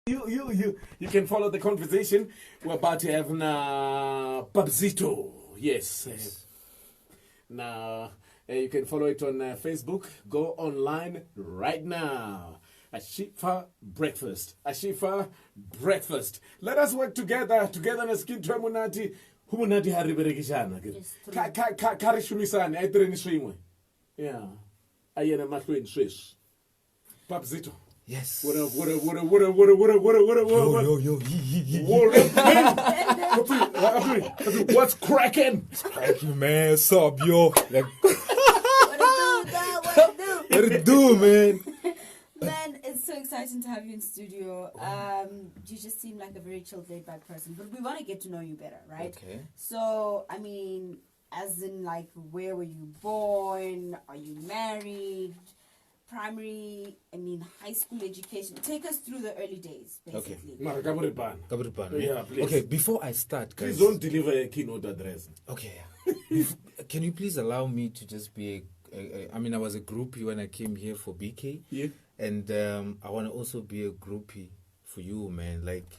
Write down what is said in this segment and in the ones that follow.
You can follow the conversation. We're about to have Papzito. Yes. Now, you can follow it on Facebook. Go online right now. Ashifa Breakfast. Ashifa Breakfast. Let us work together. Togetherness kin tremunati. Humunati hariberekishana. Karishumisani. Aitreni swimwe. Yeah. Ayena mahlweni swish. Papzito. Yes. What up? Yo. What's cracking? It's cracking, man. What's up, yo? Like, what it do, man? Man, it's so exciting to have you in studio. You just seem like a very chilled, laid-back person. But we want to get to know you better, right? Okay. So, I mean, as in, like, where were you born? Are you married? Primary, high school education. Take us through the early days, basically. Okay. Yeah, please. Okay, before I start, guys. Please don't deliver a keynote address. Okay. Can you please allow me to just be I was a groupie when I came here for BK. Yeah. And I want to also be a groupie for you, man. Like,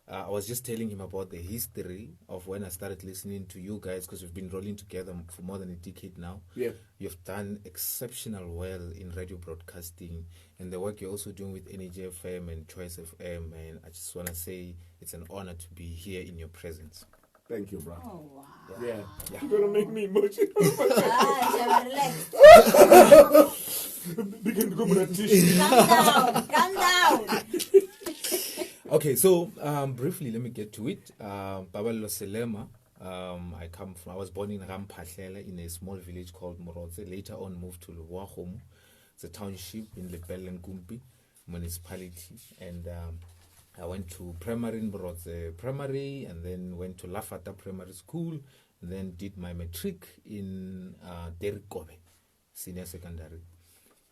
I was just telling him about the history of when I started listening to you guys, because we've been rolling together for more than a decade now. Yeah. You've done exceptional well in radio broadcasting, and the work you're also doing with NGFM and Choice FM, and I just want to say it's an honor to be here in your presence. Thank you, bro. Oh, wow. Yeah. You're going to make me emotional. Relax. Calm down. Okay, so briefly, let me get to it. Babalo Selema. I was born in Rampahlela in a small village called Morotse. Later on, moved to Luwahomu. It's a township in Lepelle and Kumpi municipality. And I went to primary in Morotse Primary, and then went to Lafata Primary School, and then did my matric in Derikobe Senior Secondary.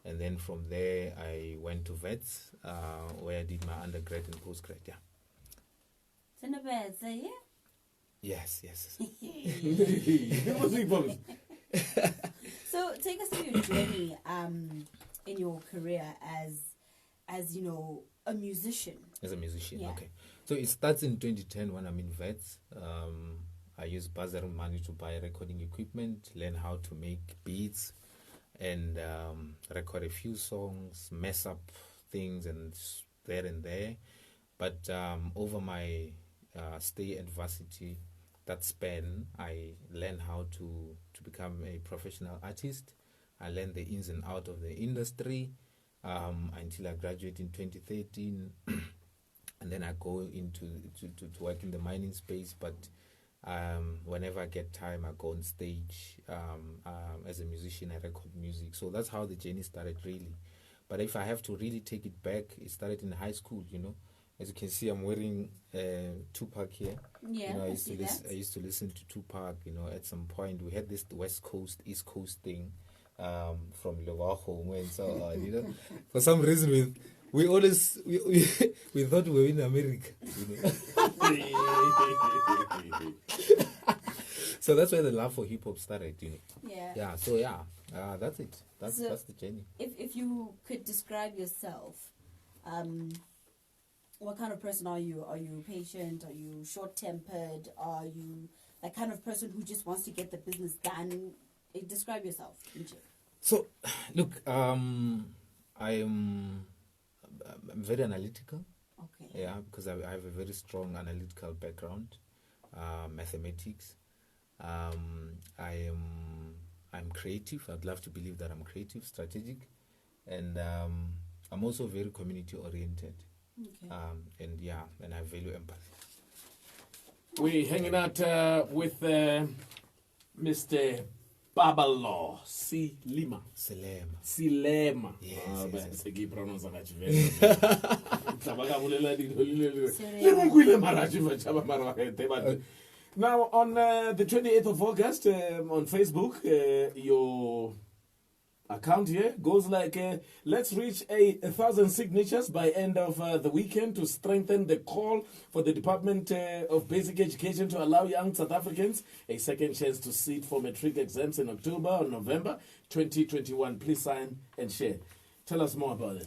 And then from there, I went to Vets, where I did my undergrad and postgrad. Yeah. Yes. So take us through your journey in your career as a musician. As a musician, yeah. Okay. So it starts in 2010 when I'm in Vets. I use bursary money to buy recording equipment, learn how to make beats, and record a few songs, mess up things and there. But over my stay at varsity, that span, I learned how to become a professional artist. I learned the ins and outs of the industry until I graduated in 2013. And then I go into to work in the mining space, but whenever I get time, I go on stage. As a musician, I record music. So that's how the journey started, really. But if I have to really take it back, it started in high school, As you can see, I'm wearing Tupac here. Yeah, I used to listen to Tupac, At some point, we had this West Coast, East Coast thing from Lewaho. And so on, For some reason, we always we thought we were in America, So that's where the love for hip hop started, Yeah. Yeah. So that's it. That's the journey. If you could describe yourself, what kind of person are you? Are you patient? Are you short-tempered? Are you that kind of person who just wants to get the business done? Describe yourself. So, look, I'm very analytical. Okay. Yeah, because I have a very strong analytical background, mathematics. I'm creative. I'd love to believe that I'm creative, strategic, and I'm also very community oriented. Okay. And I value empathy. We're hanging out with Mr. Babalo Silema. Yes. Now, on the 28th of August, on Facebook, your account here goes like, let's reach 1,000 signatures by end of the weekend to strengthen the call for the Department of Basic Education to allow young South Africans a second chance to sit for matric exams in October or November 2021. Please sign and share. Tell us more about it.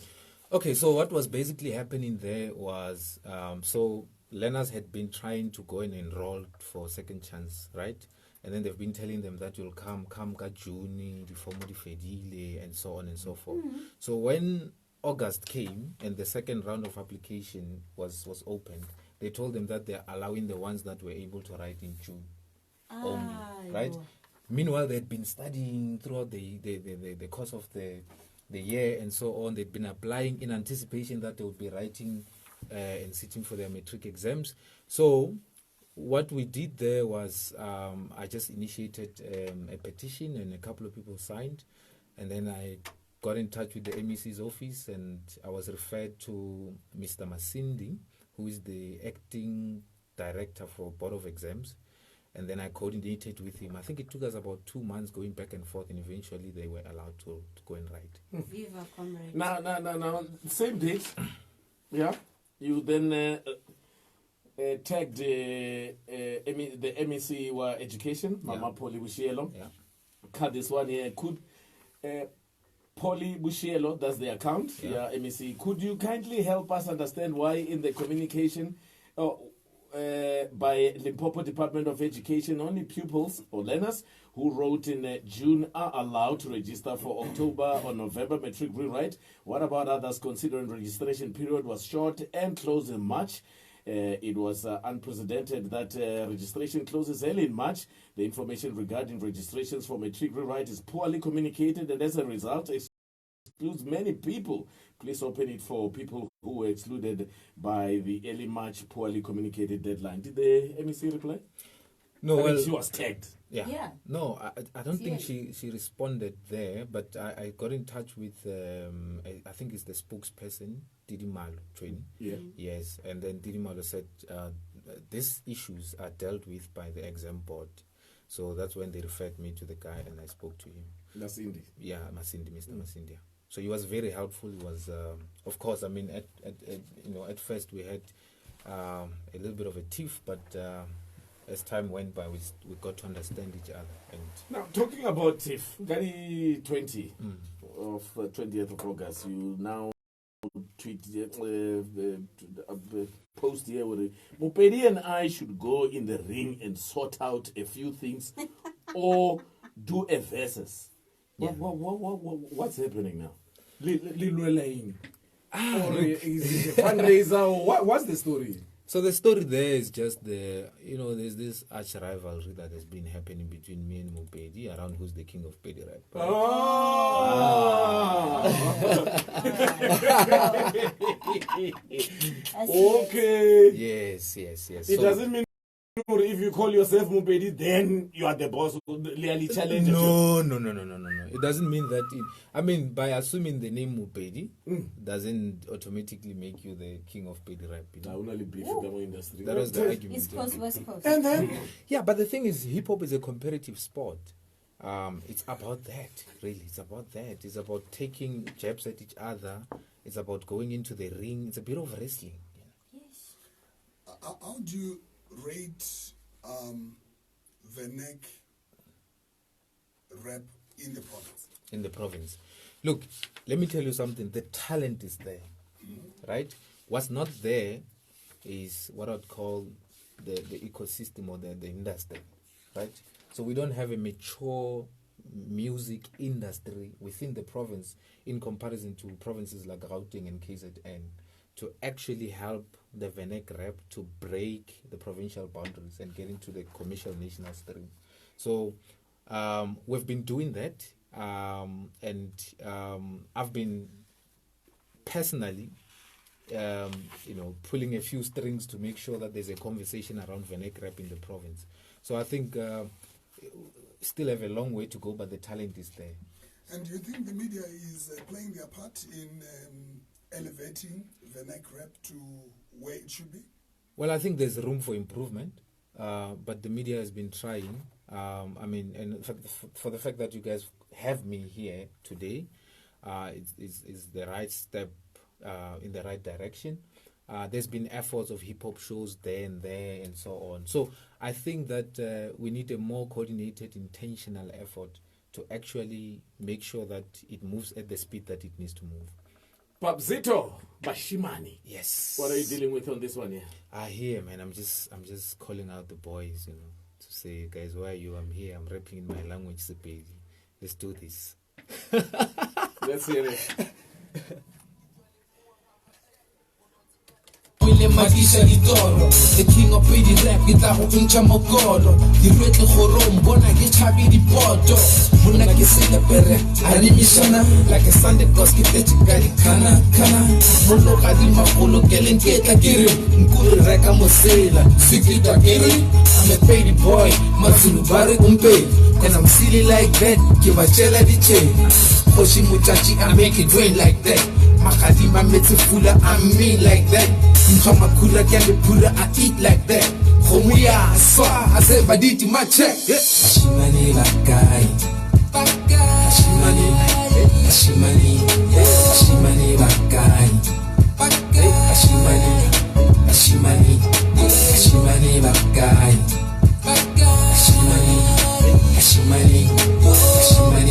Okay, so what was basically happening there was, so learners had been trying to go and enroll for second chance, right? And then they've been telling them that you'll come ka June, the form di fedile, and so on and so forth. So when August came and the second round of application was opened, they told them that they're allowing the ones that were able to write in June only, right? Meanwhile, they'd been studying throughout the course of the year and so on. They'd been applying in anticipation that they would be writing and sitting for their matric exams. So what we did there was I just initiated a petition and a couple of people signed, and then I got in touch with the MEC's office and I was referred to Mr. Masindi, who is the acting director for Board of Exams. And then I coordinated with him. I think it took us about 2 months going back and forth, and eventually they were allowed to go and write. Viva comrade. Now, same date. Yeah. You then tagged the MEC wa Education, Mama Polly Bushielo. Yeah. Cut this one here. Could Polly Bushielo, that's the account. Yeah. Yeah, MEC. Could you kindly help us understand why in the communication by Limpopo Department of Education, only pupils or learners who wrote in June are allowed to register for October or November matric rewrite? What about others, considering registration period was short and closed in March? It was unprecedented that registration closes early in March. The information regarding registrations for matric rewrite is poorly communicated, and as a result, excludes many people. Please open it for people who were excluded by the early March poorly communicated deadline. Did the MEC reply? No, well, she was tagged. Yeah. No, I don't think she responded there, but I got in touch with, I think it's the spokesperson, Didi Malo, Twin. Yeah. Yes, and then Didi Malo said these issues are dealt with by the exam board. So that's when they referred me to the guy and I spoke to him. That's Indy. Yeah, Masindi, Mr. Masindi. So he was very helpful. He was, of course, I mean, at first we had a little bit of a tiff, but as time went by, we got to understand each other. And now, talking about TIFF, Gary 20 of 20th of August, you now tweet post here with Mupedi and I should go in the ring and sort out a few things or do a versus. Yeah. What's happening now? Or is it a fundraiser? Or what's the story? so the story there is just there's this arch rivalry that has been happening between me and Mupedi around who's the king of Pedi Rap. Okay. Yes. It doesn't mean if you call yourself Mupedi, then you are the boss. Really challenge. No. It doesn't mean that. By assuming the name Mupedi doesn't automatically make you the king of Pedi Rap. I only beef in the industry. That was the argument. East Coast, West Coast. And then Yeah, but the thing is, hip hop is a competitive sport. It's about that, really. It's about that. It's about taking jabs at each other. It's about going into the ring. It's a bit of wrestling. Yes. How do you rate the neck rap in the province? In the province. Look, let me tell you something. The talent is there, right? What's not there is what I'd call the ecosystem or the industry, right? So we don't have a mature music industry within the province in comparison to provinces like Gauteng and KZN to actually help the Venek rap to break the provincial boundaries and get into the commercial national stream. So we've been doing that, and I've been personally pulling a few strings to make sure that there's a conversation around Venek rap in the province. So I think still have a long way to go, but the talent is there. And do you think the media is playing their part in elevating the neck rap to where it should be? Well, I think there's room for improvement, but the media has been trying. And for the fact that you guys have me here today, is the right step in the right direction. There's been efforts of hip-hop shows there and so on. So I think that we need a more coordinated, intentional effort to actually make sure that it moves at the speed that it needs to move. Papzito Bashimani. Yes. What are you dealing with on this one here? Here, man. I'm just calling out the boys, you know, to say, guys, where are you? I'm here. I'm rapping in my language, Pedi. Let's do this. Let's hear it. The King of Pedi Rap, kita go incha mokolo. Di rwetle khorom bona ke chabi di poto. Mona ke sele pere, ari mishana like a Sunday goes ke tete kali kana. Molo ga di magolo ke lenketla kere. Nkuru reka mosela, sikita kere. I'm a Pedi boy, mazulu bare umpedi. And I'm silly like that, ke ba tshela di chain. Khoshi muchachi, I make it rain like that. Makadima metefula, I mean like that. Nkama kula kyale pura, I eat like that. Khomuya swa, I say baditi my check. Ashimani bakai, Ashimani bakai, Ashimani, Ashimani bakai, Ashimani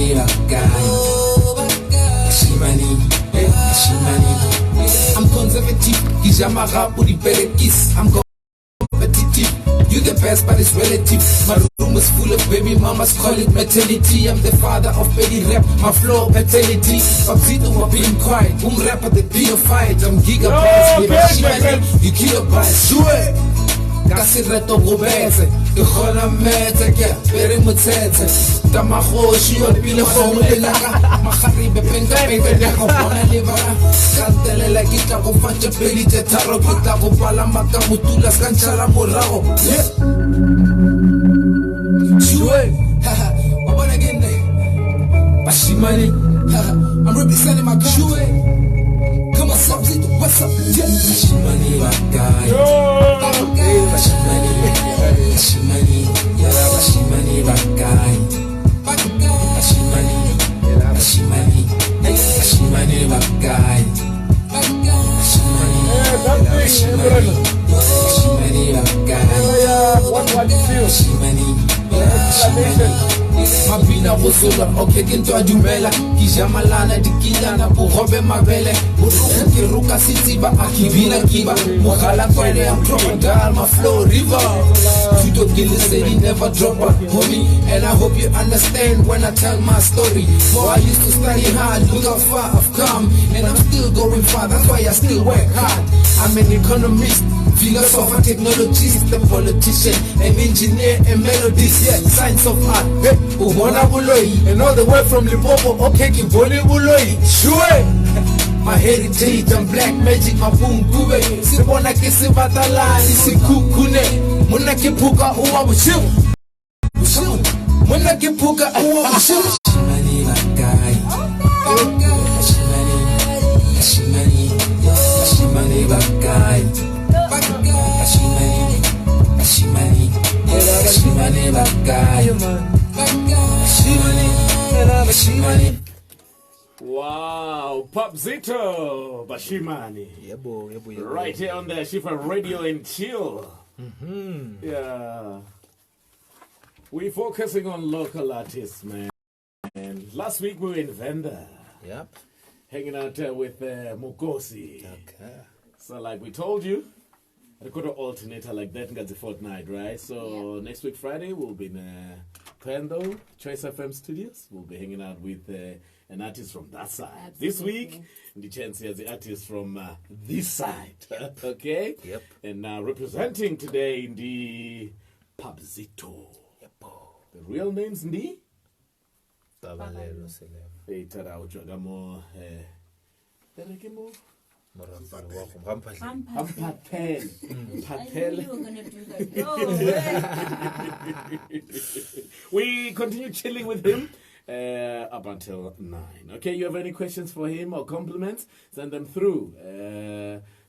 bakai, Ashimani. I'm conservative, Kijama rap with the perekis. I'm competitive, you the best but it's relative. My room is full of baby mamas, call it maternity. I'm the father of Pedi Rap, my flow paternity. Papzito for being quiet, boom rapper the beat of fight. I'm gigabytes, you kilobytes, do it. Kasi reto gobetse, ke khona metse ke pere motsetse. Tamagoshi yo pile khomo le naka, magaribe penka le go bona le bara. Kantelela ke tla go fatsa pedi tse tharo ke tla go pala maka motula ska ntshara morago. Shwe, wa bona again there. Bashimani, I'm representing my country. Come on, Papzito, what's up? Bashimani bakai. Bashimani bakai. Bashimani bakai. Mabina bosola okay ke ntwa dumela ke jamalana dikilana bo robe mabele bo ke ruka sitsiba akibina kiba mogala kwele am crocodile my flow river you don't kill the city never drop a homie and I hope you understand when I tell my story for I used to study hard look how far I've come and I'm still going far that's why I still work hard I'm an economist philosopher, technologist, a politician, an engineer, and melodist, yeah, science of art. Hey, Ubona Buloi, and all the way from Limpopo, okay, Kiboni Buloi, sure. My heritage and black magic, my boom kube. Sibona kisi batalani, si kukune. Muna kipuka uwa bushimu. Muna kipuka uwa bushimu. Ashimani bakai. Ashimani bakai. Ashimani bakai. Ashimani. Wow, Papzito Bashimani. Yebo. Right here on the Ashifa Radio and Chill. Yeah. We're focusing on local artists, man. And last week we were in Venda. Yep. Hanging out with Mukosi. Okay. So like we told you, I got an alternator like that and got the fortnight, right? So next week Friday we'll be in Pendo, Choice FM Studios. We'll be hanging out with an artist from that side. Absolutely. This week, the chance here's the artist from this side. Okay? Yep. And representing today in the Papzito. Yep. The real name's Ndi? Tabalelo Selem. Tara Ujagamo. Terekemo. Patel. Patel. I knew you were going to do that. No. We continue chilling with him up until 9. Okay, you have any questions for him or compliments? Send them through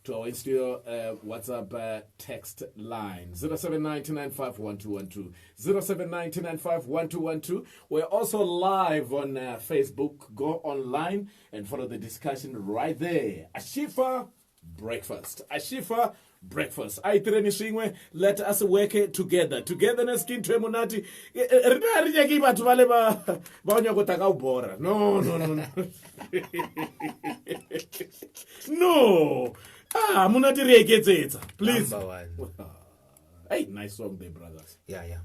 to our studio WhatsApp text line 0792951212. 0792951212. We're also live on Facebook. Go online and follow the discussion right there. Ashifa Breakfast. Ashifa Breakfast. I treni swingwe. Let us work together. Togetherness kin to monati. Rita rija ki batho bale ba onya go taka ubora. No. No. Monati re eketsetsa. Please. Number one. Hey, nice song there, brothers. Yeah.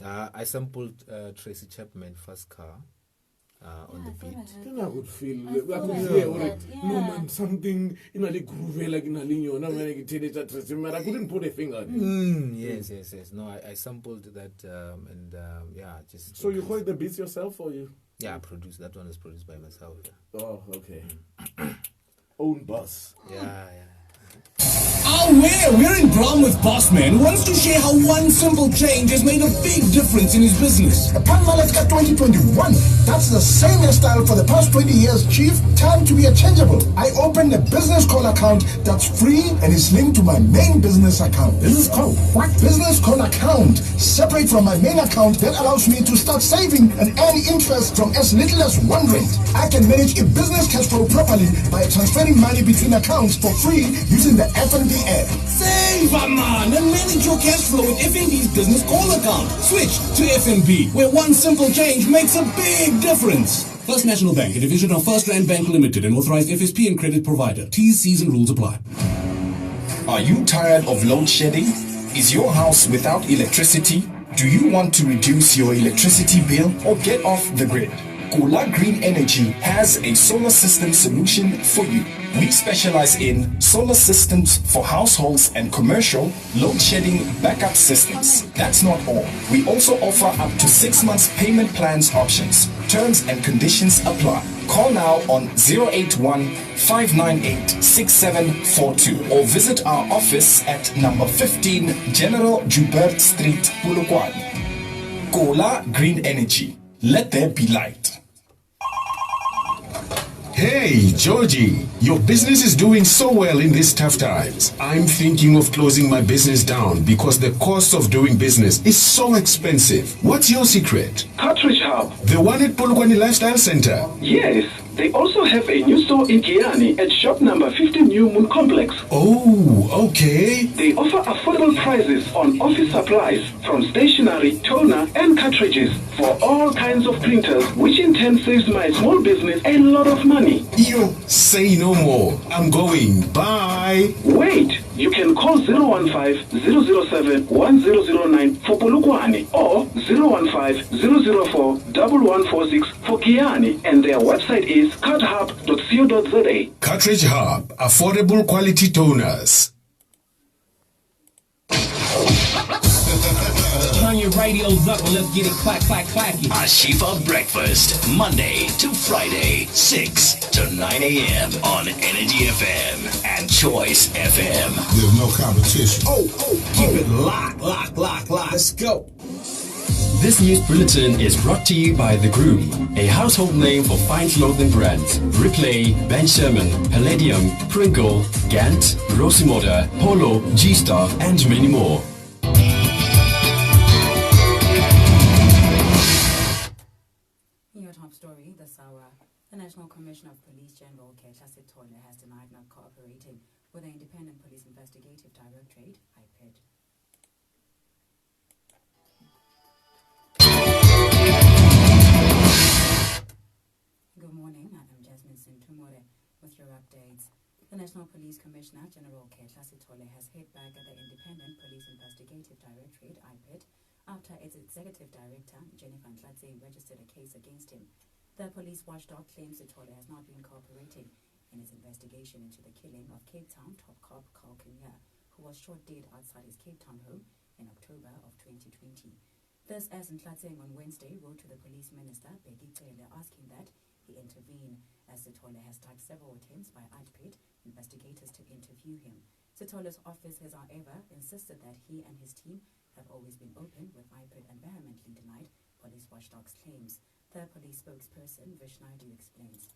I sampled Tracy Chapman first car on the beat. Then I could feel I I could heard hear that, no man, something in a groove like in a lingo. Now when I get it, I couldn't put a finger on it. Yes. No, I sampled that and just. So you heard the beats yourself, or you? Yeah, I produced that one. Is produced by myself. Yeah. Oh, okay. Own boss. Yeah. We're in Brom with Boss Man, who wants to share how one simple change has made a big difference in his business. Upon Malatka 2021, that's the same hairstyle for the past 20 years, Chief. Time to be a changeable. I opened a business call account that's free and is linked to my main business account. Business call? What? Business call account. Separate from my main account that allows me to start saving and earn interest from as little as £1. I can manage a business cash flow properly by transferring money between accounts for free using the FNB app. Save, man, and manage your cash flow with FNB's business call account. Switch to FNB, where one simple change makes a big difference. First National Bank, a division of First Rand Bank Limited, an authorized FSP and credit provider. T's, C's and rules apply. Are you tired of load shedding? Is your house without electricity? Do you want to reduce your electricity bill or get off the grid? Kula Green Energy has a solar system solution for you. We specialize in solar systems for households and commercial load shedding backup systems. That's not all. We also offer up to 6 months payment plans options. Terms and conditions apply. Call now on 081-598-6742 or visit our office at number 15 General Joubert Street, Polokwane. Kula Green Energy. Let there be light. Hey, Georgie, your business is doing so well in these tough times. I'm thinking of closing my business down because the cost of doing business is so expensive. What's your secret? Cartridge Hub. The one at Polokwane Lifestyle Center. Yes, they also have a new store in Kiani at shop number 15 New Moon Complex. Oh, okay. They offer affordable prices on office supplies from stationery, toner and cartridges for all kinds of printers, which in turn saves my small business a lot of money. You say no more. I'm going. Bye. Wait, you can call 015-007-1009 for Polokwane or 015-004-1146 for Kiani, and their website is carthub.co.za. Cartridge Hub. Affordable quality toners. Turn your radios up and let's get it clacky. Ashifa Breakfast, Monday to Friday, 6 to 9 a.m. on Energy FM and Choice FM. There's no competition. Keep it locked. Let's go. This news bulletin is brought to you by The Groom, a household name for fine clothing brands. Replay, Ben Sherman, Palladium, Pringle, Gant, Rosimoda, Polo, G-Star, and many more. Your top story this hour. The National Commissioner of Police General Ketla Sithole has denied not cooperating with the Independent Police Investigative Directorate, IPID. Good morning, I'm Jasmine Sintumore with your updates. The National Police Commissioner General Ketla Sithole has hit back at the Independent Police Investigative Directorate, IPID, after its Executive Director, Jennifer Ntlatse, registered a case against him. The police watchdog claims Sithole has not been cooperating in its investigation into the killing of Cape Town top cop Carl Kenya, who was shot dead outside his Cape Town home in October of 2020. This as Ntlatse on Wednesday wrote to the police minister, Pedi Rap, asking that he intervene, as Sithole has tagged several attempts by IPID investigators to interview him. Sithole's office has, however, insisted that he and his team have always been open, with IPID and vehemently denied police watchdog's claims. The police spokesperson, Vishnaidu, explains.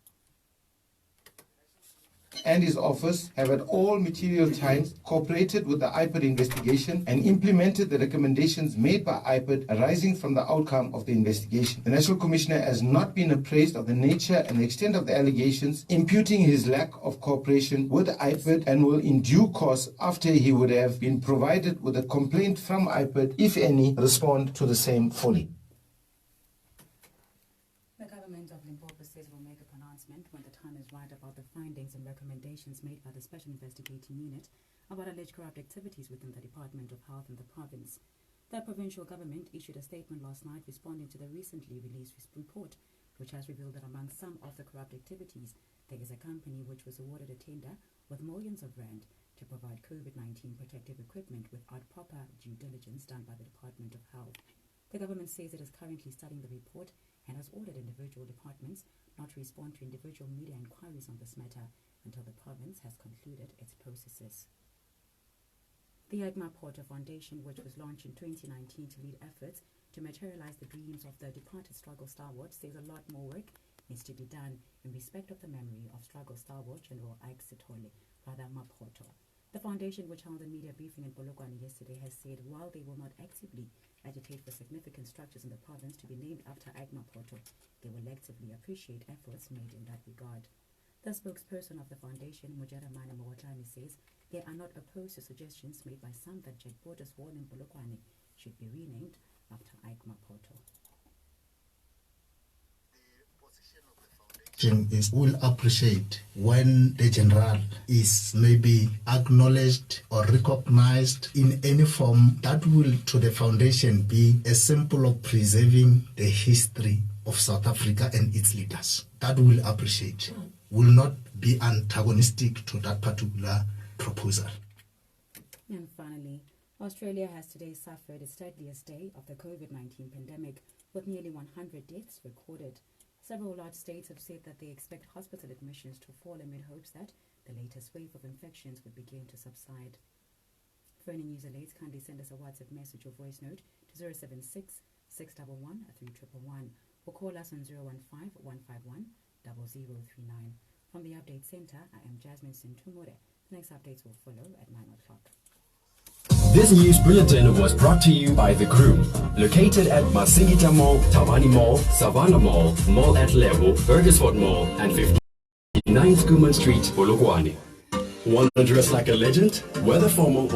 and his office have at all material times cooperated with the IPID investigation and implemented the recommendations made by IPID arising from the outcome of the investigation. The National Commissioner has not been appraised of the nature and the extent of the allegations, imputing his lack of cooperation with IPID, and will in due course, after he would have been provided with a complaint from IPID, if any, respond to the same fully. The government of Limpopo says it will make a pronouncement when the time is right about the findings and recommendations made by the Special Investigating Unit about alleged corrupt activities within the Department of Health in the province. The provincial government issued a statement last night responding to the recently released report, which has revealed that among some of the corrupt activities, there is a company which was awarded a tender with millions of rand to provide COVID-19 protective equipment without proper due diligence done by the Department of Health. The government says it is currently studying the report and has ordered individual departments not to respond to individual media inquiries on this matter until the province has concluded its processes. The Agma Porter Foundation, which was launched in 2019 to lead efforts to materialize the dreams of the departed struggle stalwart, says a lot more work needs to be done in respect of the memory of struggle stalwart General Ike Sithole, rather Mapoto. The foundation, which held a media briefing in Polokwane yesterday, has said while they will not actively agitate for significant structures in the province to be named after Ike Mapoto, they will actively appreciate efforts made in that regard. The spokesperson of the foundation, Mujaramani Mwatani, says they are not opposed to suggestions made by some that Jack Porter's wall in Polokwane should be renamed after Ike Mapoto. Is will appreciate when the general is maybe acknowledged or recognized in any form. That will to the foundation be a symbol of preserving the history of South Africa and its leaders. That will appreciate, will not be antagonistic to that particular proposal. And finally, Australia has today suffered its deadliest day of the COVID-19 pandemic, with nearly 100 deaths recorded. Several large states have said that they expect hospital admissions to fall amid hopes that the latest wave of infections would begin to subside. For any news alerts, kindly send us a WhatsApp message or voice note to 076-611-3111 or call us on 015-151-0039. From the Update Center, I am Jasmine Sintumore. The next updates will follow at 9 o'clock. This news bulletin was brought to you by The Groom, located at Masingita Mall, Tawani Mall, Savannah Mall, Mall at Level, Burgersford Mall, and 59 Schoeman Street, Polokwane. Want to dress like a legend? Whether formal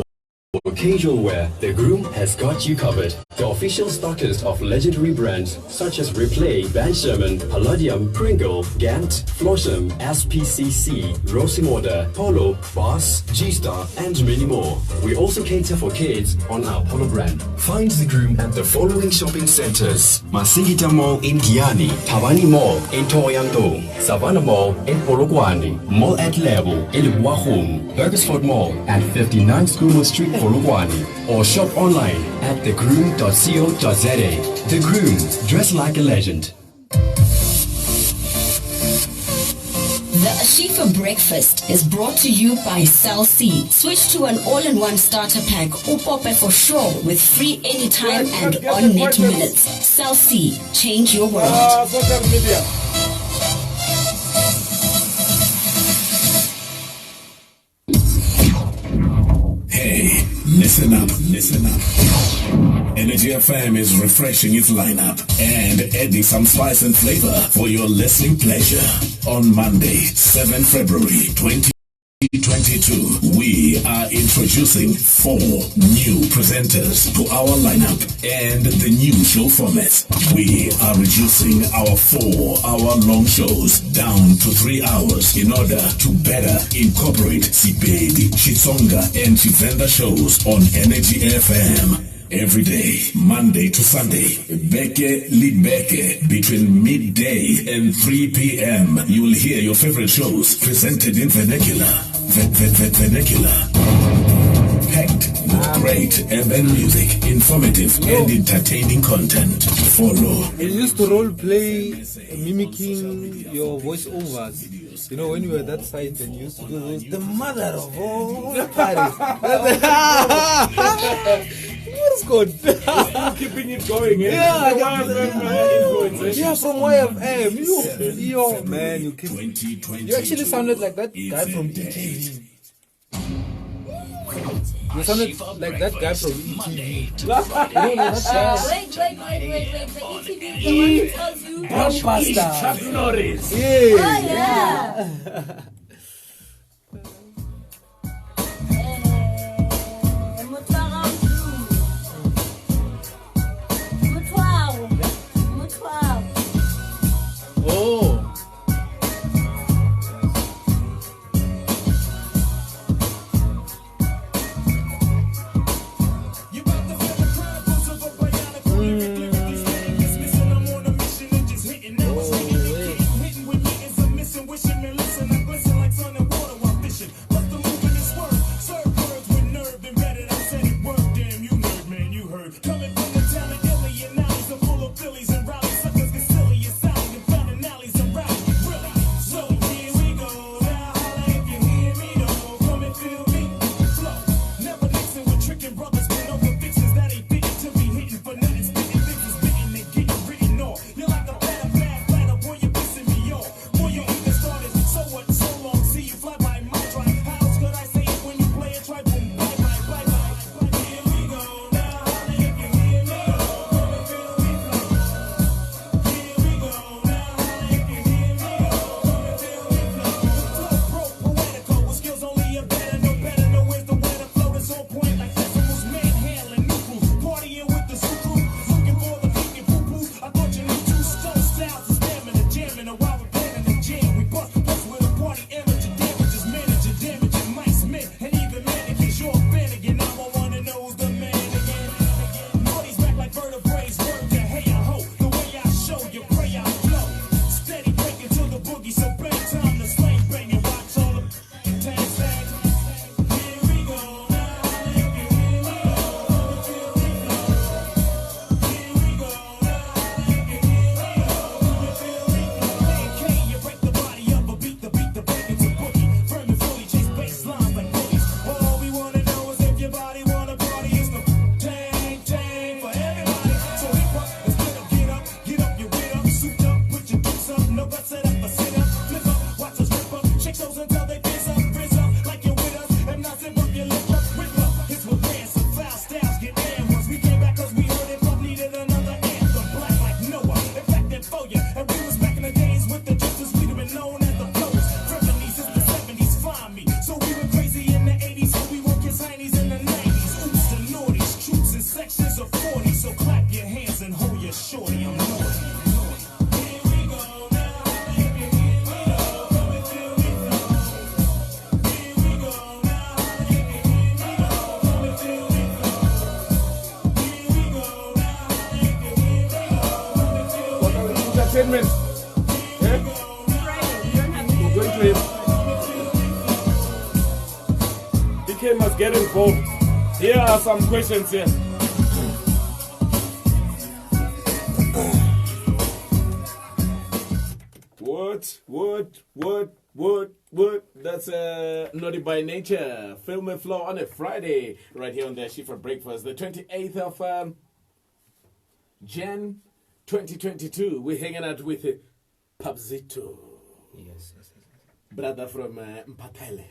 or casual wear, The Groom has got you covered. The official stockist of legendary brands such as Replay, Van Sherman, Palladium, Pringle, Gant, Floshem, SPCC, Rosing Order, Polo, Boss, G-Star, and many more. We also cater for kids on our Polo brand. Find The Groom at the following shopping centers: Masingita Mall in Giani, Tawani Mall in Toyando, Savannah Mall in Polokwane, Mall at Level in Wahong, Burgersford Mall and 59 Schoolwood Street, Polokwane, or shop online at thegroom.co.za. The Groom, dress like a legend. The Ashifa Breakfast is brought to you by Cell C. Switch to an all-in-one starter pack, Upope for sure, with free anytime and on-net minutes. Cell C, change your world. Social media. Hey, listen up, listen up. AshifaBreakfast is refreshing its lineup and adding some spice and flavor for your listening pleasure. On Monday, 7 February 2022, we are introducing 4 new presenters to our lineup and the new show format. We are reducing our 4-hour-long shows down to 3 hours in order to better incorporate Sipedi, Chitsonga, and Chivenda shows on AshifaBreakfast. Every day, Monday to Sunday, Beke Libeke, between midday and 3 p.m. You will hear your favorite shows presented in vernacular. Vernacular. Packed with great urban music, informative and entertaining content. Follow. We used to role play, mimicking your voiceovers. You know, when you were that side and you used to do those, the mother of all parties. What is good? Keep keeping it going. Yeah, Influence. yeah, from YFM. Yo, man, you actually sounded like that guy from ETV. You sounded like that guy from ETV. Wait. The ETV, the one who tells you. Blockbuster. Chuck Norris. Yeah. Oh, yeah. Oh. entertainment. Yeah? We're going to him. DK must get involved. Here are some questions here. What? That's Naughty by Nature. Film and Flow on a Friday, right here on the AshifaBreakfast, the 28th of Jan 2022. We're hanging out with Papzito. Yes. Brother from Mpatele.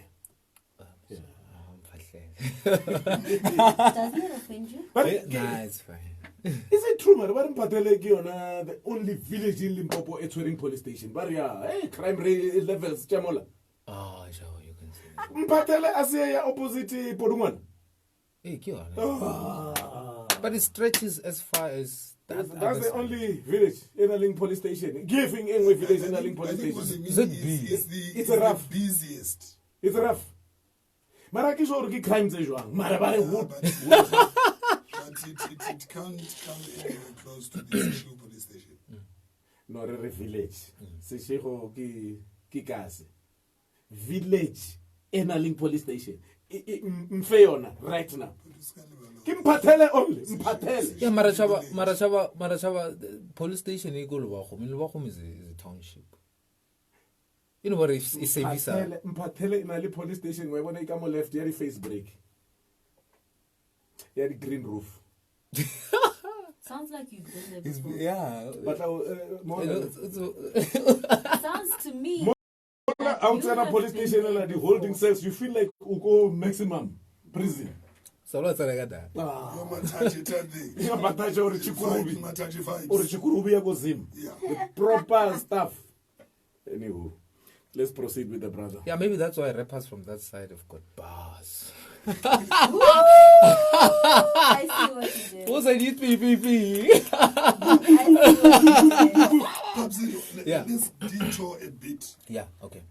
Doesn't it offend you? But nah, it's fine. Is it true, man? But Mpatele is the only village in Limpopo at Swearing Police Station. But yeah, crime levels, Jamola. Oh, sure, you can see. Mpatele as opposite Podungwana. Hey, but it stretches as far as that's the only village in a link police station. Giving in with village in a link police station. It's a rough. Busiest. It's a rough. Marrakech or crimes as well. But it can't come anywhere close to this police station. No, a village. Sesheho ki kasi. Village in a link police station. Mfeona right now. Mpatele only. Mpatele. Yeah, Marachaba police station Igulwachum is a township. You know what it's a visa. Mpatele in a police station where when I come left, you had a face break. You had a green roof. Sounds like you've been there He's, before. yeah. But Sounds to me. outside a police station and the holding cells, you feel like you go maximum prison. So what's that? The proper stuff. Anywho, let's proceed with the brother. Yeah, maybe that's why rappers from that side have got bars. I see what you did. What's I need PPP? Yeah. Let's detour a bit. Yeah, okay.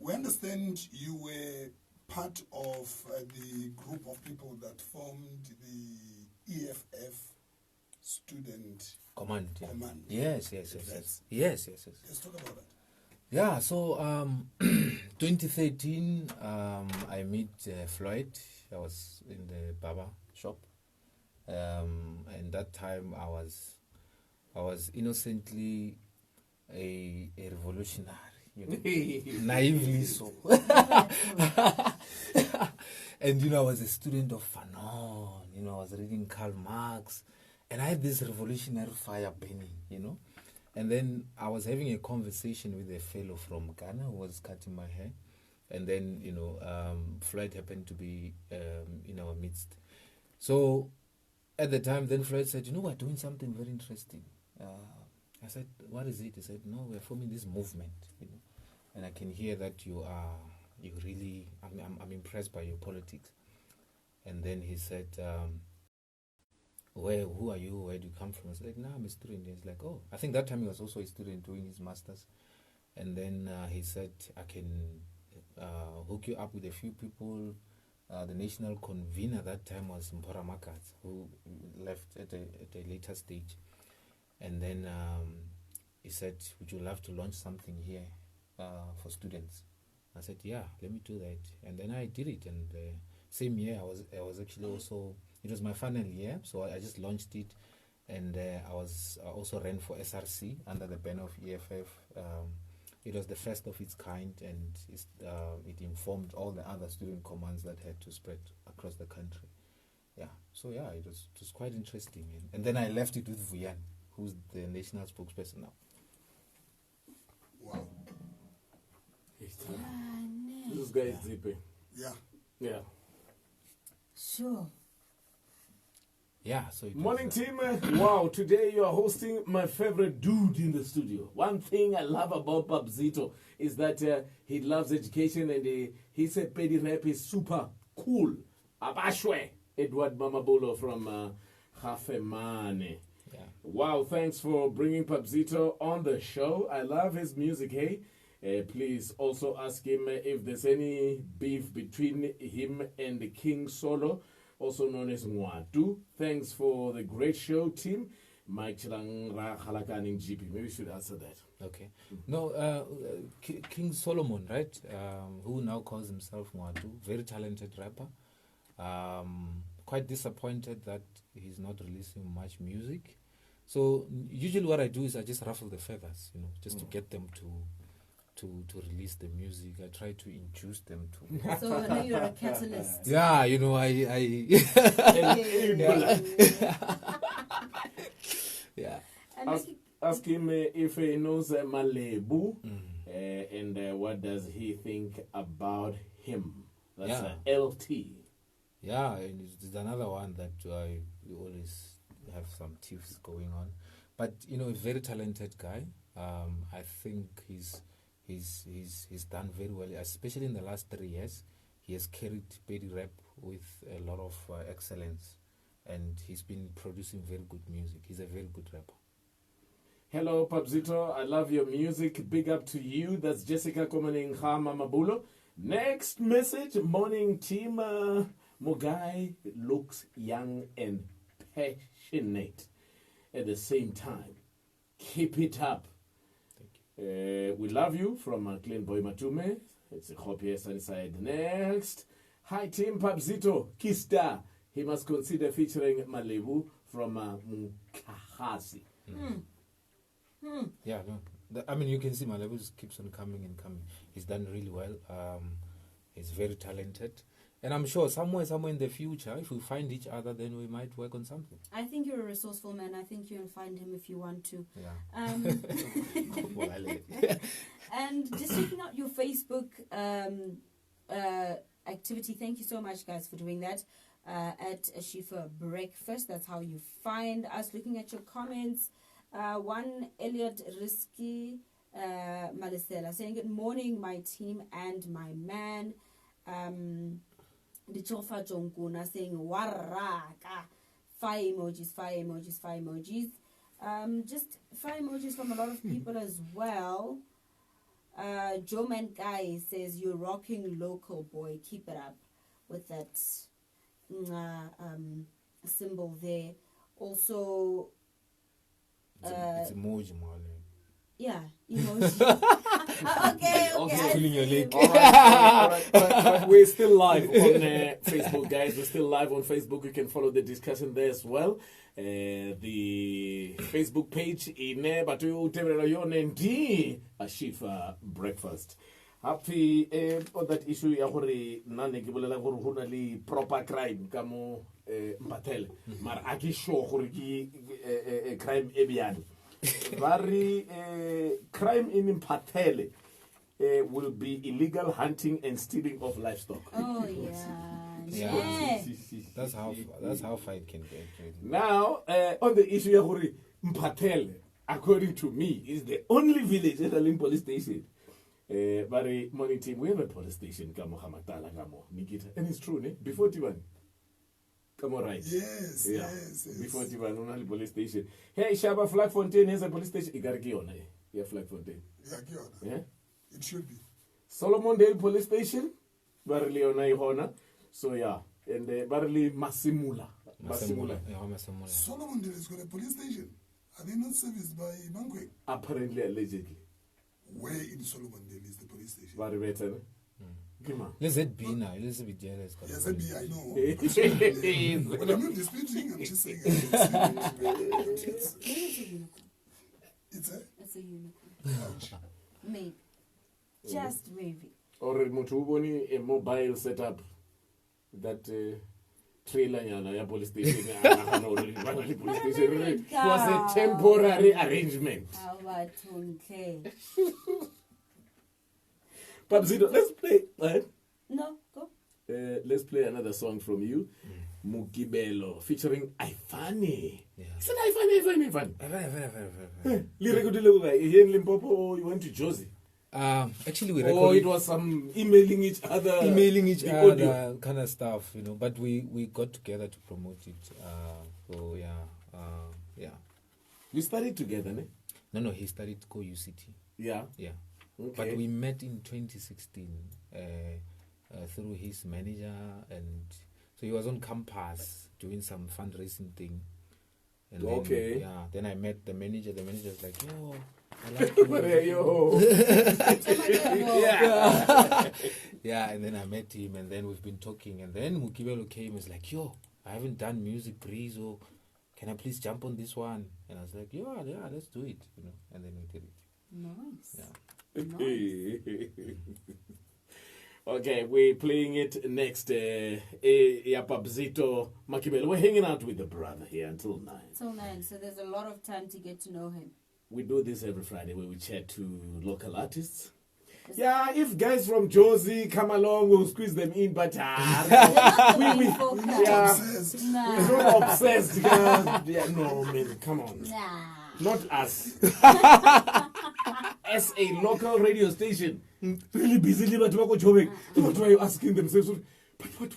We understand you were part of the group of people that formed the EFF student command. Command. Yes. Yes. Let's talk about that. Yeah, so 2013, I met Floyd. I was in the barber shop, and that time I was innocently a revolutionary, you know, naively so. And I was a student of Fanon. I was reading Karl Marx, and I had this revolutionary fire burning, And then I was having a conversation with a fellow from Ghana who was cutting my hair. And then, Floyd happened to be in our midst. So at the time, then Floyd said, we're doing something very interesting. I said, what is it? He said, no, we're forming this movement, And I can hear that I'm impressed by your politics. And then he said, who are you? Where do you come from? I was like, I'm a student. He's like, oh, I think that time he was also a student doing his master's. And then he said, I can hook you up with a few people. The national convener that time was Mpora Makat, who left at a later stage. And then he said, would you love to launch something here for students? I said, yeah, let me do that. And then I did it. And same year, I was actually also... It was my final year, so I just launched it, and I also ran for SRC under the banner of EFF. It was the first of its kind, and it informed all the other student commands that had to spread across the country. Yeah, so yeah, it was quite interesting, and then I left it with Vuyan, who's the national spokesperson now. Wow. This guy is zipping. Yeah. Sure. Yeah, so morning team. Wow, today you are hosting my favorite dude in the studio. One thing I love about Papzito is that he loves education, and he said Pedi Rap is super cool. Abashwe, Edward Mamabolo from Hafemane. Yeah. Wow, thanks for bringing Papzito on the show. I love his music, hey. Please also ask him if there's any beef between him and the King Solo, also known as Mwatu. Thanks for the great show, team. Mike Chilangra Halakaning GP. Maybe we should answer that. Okay. No, King Solomon, right? Who now calls himself Mwatu. Very talented rapper. Quite disappointed that he's not releasing much music. So usually what I do is I just ruffle the feathers, just to get them to release the music. I try to induce them to. So I know you're a catalyst. Yeah, yeah. Ask him if he knows Malebu, and what does he think about him. That's LT. Yeah, and it's another one that I always have some tiffs going on. But, a very talented guy. I think he's done very well, especially in the last 3 years. He has carried Pedi Rap with a lot of excellence, and he's been producing very good music. He's a very good rapper. Hello, Papzito. I love your music. Big up to you. That's Jessica Komaning Mabulo. Next message, morning team. Mugai looks young and passionate at the same time. Keep it up. We love you from Clean Boy Matume. It's a copy Sunnyside. Next. Hi team, Papzito. Kista. He must consider featuring Malebu from Mukahasi. Yeah, no. You can see Malebu keeps on coming and coming. He's done really well. He's very talented. And I'm sure somewhere in the future, if we find each other, then we might work on something. I think you're a resourceful man. I think you'll find him if you want to. Yeah. And just checking out your Facebook activity. Thank you so much, guys, for doing that. At AshifaBreakfast, that's how you find us. Looking at your comments, one Elliot Risky Malisela saying, "Good morning, my team and my man." Dichofa Jonkuna saying, "Waraka." Fire emojis. Just fire emojis from a lot of people as well. Joe Mankai says, "You're rocking, local boy. Keep it up," with that symbol there. Also, it's emoji, man. Yeah, emoji. Okay. Feeling your leg. All right. But we're still live on Facebook, guys. We're still live on Facebook. You can follow the discussion there as well. The Facebook page in but you Ashifa Breakfast. Happy on that issue ya gore nane ke bolela gore ho na le proper crime ka mo Mphathele mara a ke sure gore ke crime e bjalo. Very crime in Mphathele will be illegal hunting and stealing of livestock. Oh yeah. That's how far it can get. Now on the issue ya gore Mphathele, according to me, is the only village at the police station. But morning team, we have a police station, Kamo Hamatala, Kamo, Nikita. And it's true, ne? Before Tivan. Kamo right. Yes. Before Tivan, only police station. Hey, Shaba Flag Fontaine has a police station. Igarakiona, yeah, Flag Fontaine. Yeah? It should be. Solomon Dale police station. Barely on Ihona. So yeah. And Barely Massimula. Solomon Dale has got a police station. Are they not serviced by Banque? Apparently, allegedly. Where in Solomon Dale is the police station? Very better. Let's be now. Let's be jealous. Yes, I know. But I'm not disputing. I'm just saying. It's a unicorn. Maybe. Just maybe. Or a mobile setup that trailer ya police station. It was a temporary arrangement. Papzito, let's play. No, go. Let's play another song from you, Mukibelo, featuring Ifani. Is it Ifani? Here in Limpopo, you went to Josie. Actually, we recorded. Oh, it was some emailing each other, kind of stuff, you know. But we got together to promote it. So yeah. We studied together, ne? No, he studied UCT. Yeah. Okay. But we met in 2016 through his manager, and so he was on campus doing some fundraising thing. And then I met the manager. The manager was like, "Yo, I like you." Yeah, and then I met him, and then we've been talking, and then Mukibelo came. He's like, "Yo, I haven't done music, Breezo. Can I please jump on this one?" And I was like, "Yeah, let's do it," you know. And then we did it. Nice. Yeah. Okay, we're playing it next. Papzito Makibelo. We're hanging out with the brother here until 9. Till 9, so there's a lot of time to get to know him. We do this every Friday where we chat to local artists. Yeah, if guys from Josie come along, we'll squeeze them in, but we're not obsessed, guys. Yeah, no, man, come on. Nah. Not us. As a local radio station, really busy, but what are you asking themselves? But what's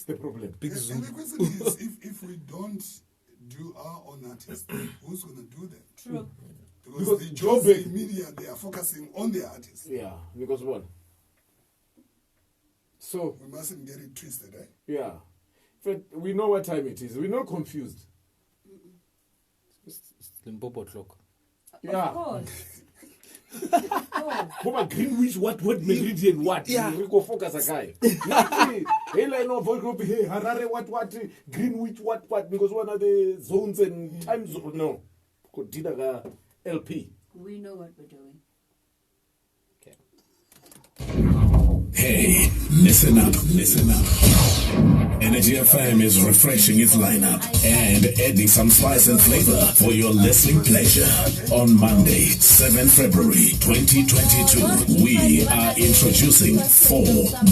the problem? And the question is, if we don't do our own artists, who's going to do them? True. Because the Josie media, they are focusing on their artists. Yeah, because what? So we mustn't get it twisted, eh? Yeah. But we know what time it is. We're not confused. It's Limpopo clock. Yeah. Of course. Greenwich, what meridian, what? Yeah. We go focus a guy. Nothing. Hey, no voice group. Hey, Harare, what? Greenwich, what? Because one of the zones and time zones. No. Kodinaga LP. We know what we're doing. Okay. Hey, listen up, listen up. Energy FM is refreshing its lineup and adding some spice and flavor for your listening pleasure. On Monday, 7 February 2022, we are introducing 4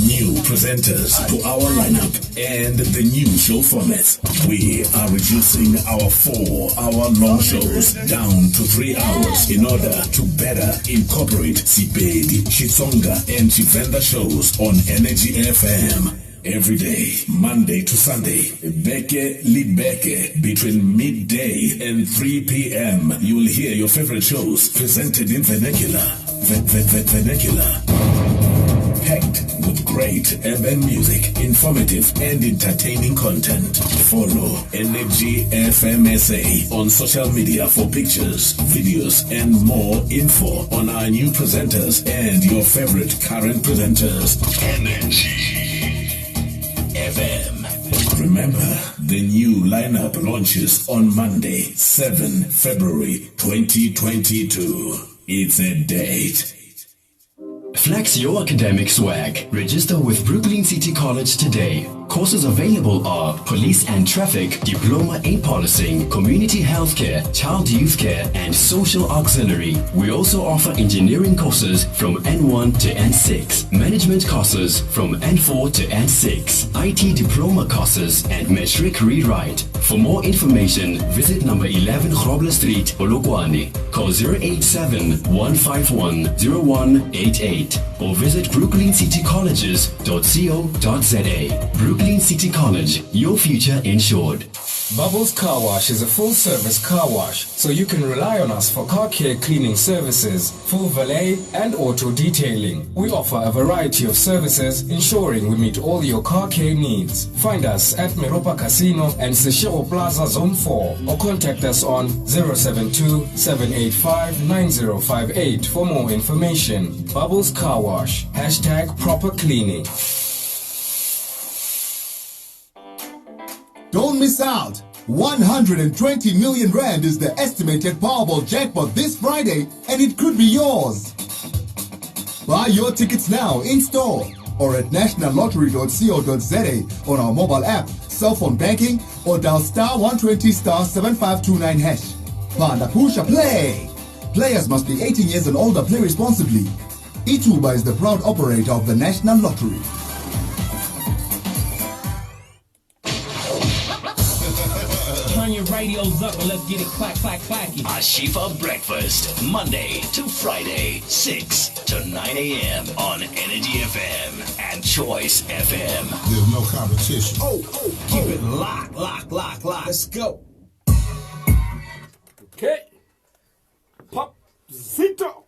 new presenters to our lineup and the new show format. We are reducing our 4-hour-long shows down to 3 hours in order to better incorporate Pedi, Chitsonga, and Chivenda shows on Energy FM. Every day, Monday to Sunday, Beke Libeke, between midday and 3 p.m. You will hear your favorite shows presented in vernacular. Vernacular. Packed with great urban music, informative and entertaining content. Follow Energy FM SA on social media for pictures, videos, and more info on our new presenters and your favorite current presenters. Energy FM. Remember, the new lineup launches on Monday, 7 February 2022. It's a date. Flex your academic swag. Register with Brooklyn City College today. Courses available are Police and Traffic, Diploma in Policing, Community Healthcare, Child Youth Care, and Social Auxiliary. We also offer engineering courses from N1 to N6, management courses from N4 to N6, IT diploma courses, and metric rewrite. For more information, visit number 11 Grobler Street, Polokwane. Call 087-151-0188 or visit brooklyncitycolleges.co.za. Brooklyn City College, your future insured. Bubbles Car Wash is a full-service car wash, so you can rely on us for car care cleaning services, full valet and auto detailing. We offer a variety of services, ensuring we meet all your car care needs. Find us at Meropa Casino and Seshego Plaza Zone 4 or contact us on 072-785-9058 for more information. Bubbles Car Wash, #proper cleaning. Don't miss out! 120 million rand is the estimated Powerball jackpot this Friday, and it could be yours. Buy your tickets now in store or at nationallottery.co.za on our mobile app, cell phone banking, or dial *120*7529#. Panda Pusha Play! Players must be 18 years and older. Play responsibly. Ituba is the proud operator of the National Lottery. Your radios up and let's get it clacky. Ashifa Breakfast, Monday to Friday, 6 to 9 a.m. on Energy FM and Choice FM. There's no competition. Keep it locked. Let's go. Okay. Papzito.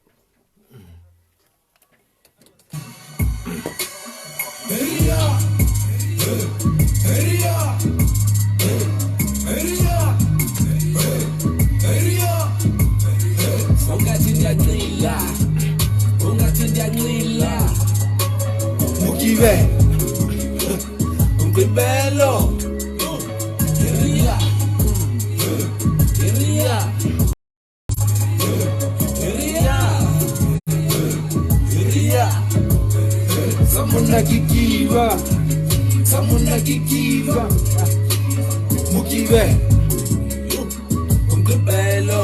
Mukive Unkebelo Iria Samuna kikiva Mukive Unkebelo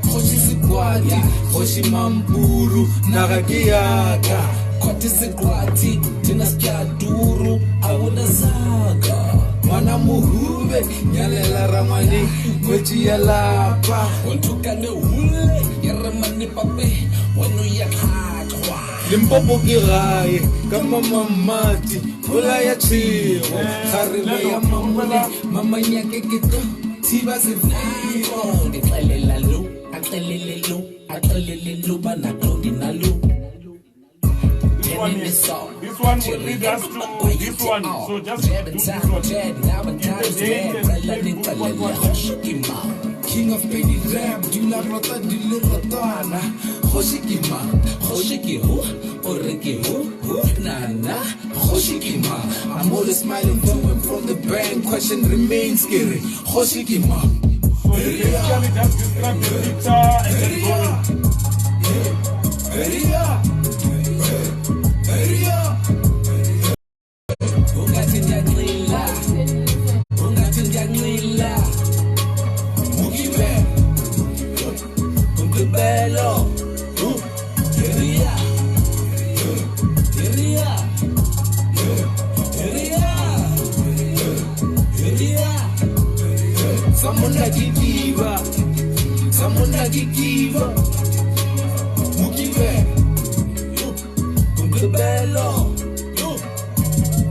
Khoshi sikwati Khoshi mampuru Nagakiaka Kwati sikwati Tina skaduru Awuna zaga Mwana muhube Nyalela ramani Mwechi ya lapa Wantukane hule Yaramani pape Wanu yakakwa Limpopo kiraye Kama mamati Hula ya chiho Kharime ya mamule Mama nyake kito Tiba ziviko Ngiqelela lu Aqelele bana Claudina lu This one will lead us to this one. So just do this one. King of Pedi Rap, Dula Rota, Dilurotana, Hoshikima, Hoshikihu, Orekihu, Nana, Hoshikima. I'm always smiling to him from the bank. Question remains scary. Hoshikima. So you basically just describe the picture and then go in. someone like Ikiva, someone like Ikiva, Mukive, Unkebelo,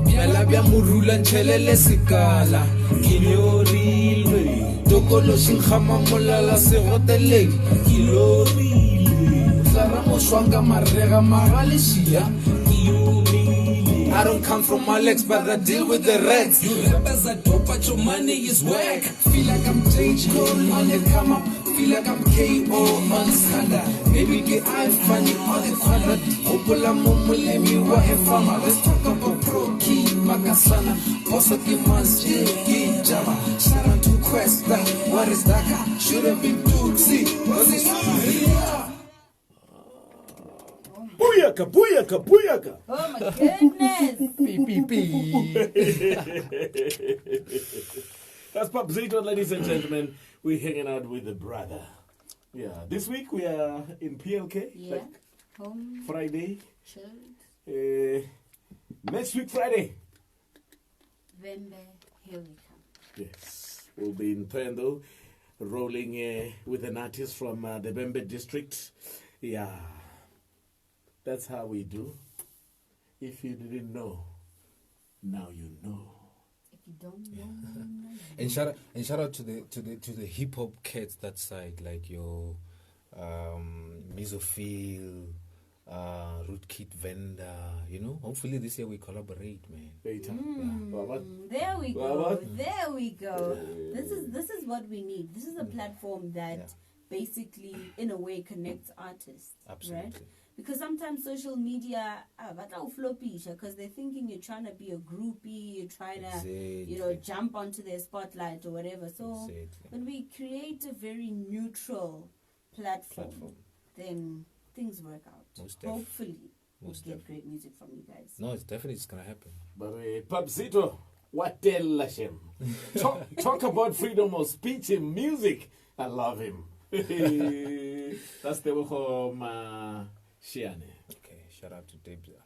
Yala bia murula nchelele sikala, Kinyorile, Tokolo Shinkhama Molala Serotele, Kilorile, Saramo Swanga Marega Maralisia, I don't come from Alex, but I deal with the reds. You rappers are dope, but your money is whack. Feel like I'm J. Cole on the come up. Feel like I'm K.O. on Skanda. Maybe get I'm funny on the corner. Opula Momo, let me walk a farmer. Let's talk about Pro Key, Magasana. Positive ones, J. Java. Shout out to Questa. What is that? Shouldn't be Dooksy. What's this? Booyaka, booyaka, booyaka. Oh my goodness. That's Papzito, ladies and gentlemen. We're hanging out with the brother. Yeah, this week we are in PLK. Yeah. Like Home. Friday. Chilled. Next week, Friday. Vembe, here we come. Yes. We'll be in Pendo, rolling with an artist from the Bembe district. Yeah. That's how we do. If you didn't know, now you know. If you don't know, you know. And shout out to the hip hop cats that side, like your Mesophil, Rootkit Vendor. You know, hopefully this year we collaborate, man. There we go. There we go. This is what we need. This is a platform that basically, in a way, connects artists. Absolutely. Right? Because sometimes social media, because they're thinking you're trying to be a groupie, you're trying to, jump onto their spotlight or whatever. So when we create a very neutral platform, then things work out. Hopefully, we'll get great music from you guys. No, it's definitely going to happen. But Papzito, what tell him? Talk about freedom of speech in music. I love him. That's the home. Shiane. Okay, shout out to Debza.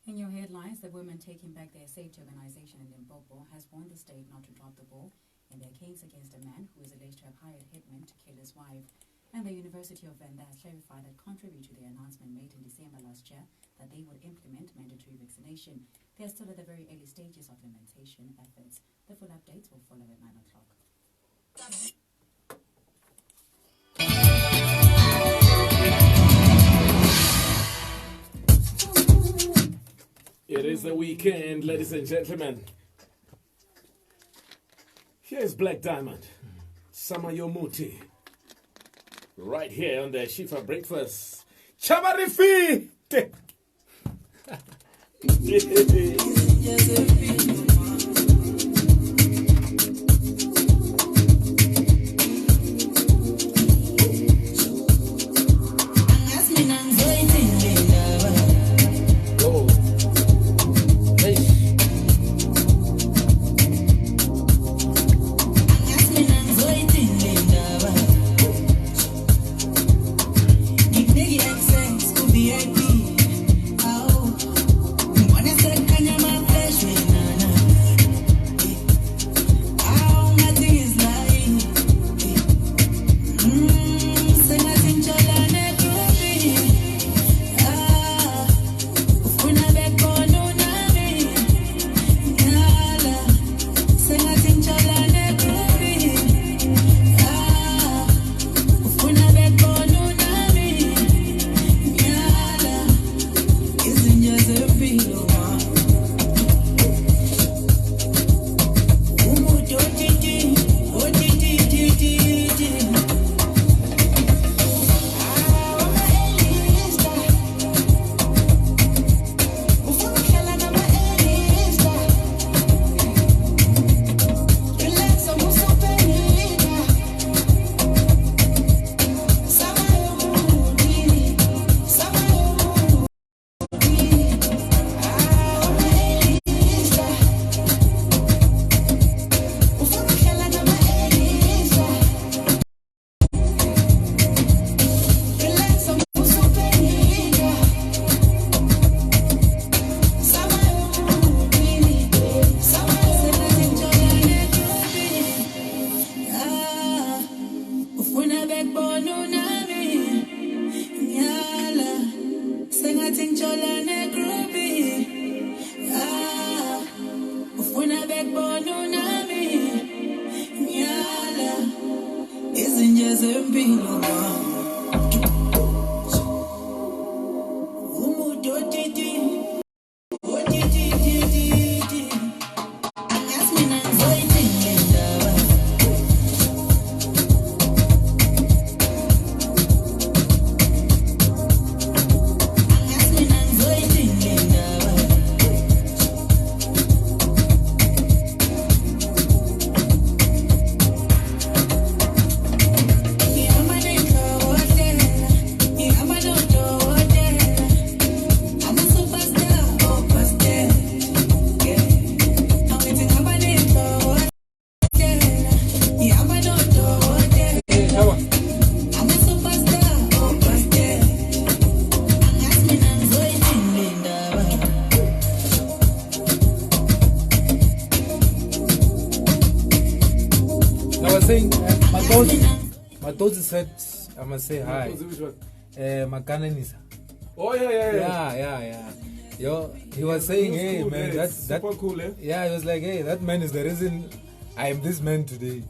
In your headlines, the Women Taking Back Their Safety organization in Limpopo has warned the state not to drop the ball in their case against a man who is alleged to have hired hitmen to kill his wife. And the University of Venda has clarified that contrary to their announcement made in December last year that they would implement mandatory vaccination, they are still at the very early stages of implementation efforts. The full updates will follow at 9 o'clock. It is the weekend, ladies and gentlemen. Here's Black Diamond, Sama Yomuti, right here on the Ashifa Breakfast. Chabarifi! VIP. Oh, when I said, can you my flesh with saying, my daughter said, I must say hi. Which one? Makananisa. Oh, Yeah. Yo, he was saying, hey, cool, man, eh? that Super cool, eh? Yeah, he was like, hey, that man is the reason I am this man today.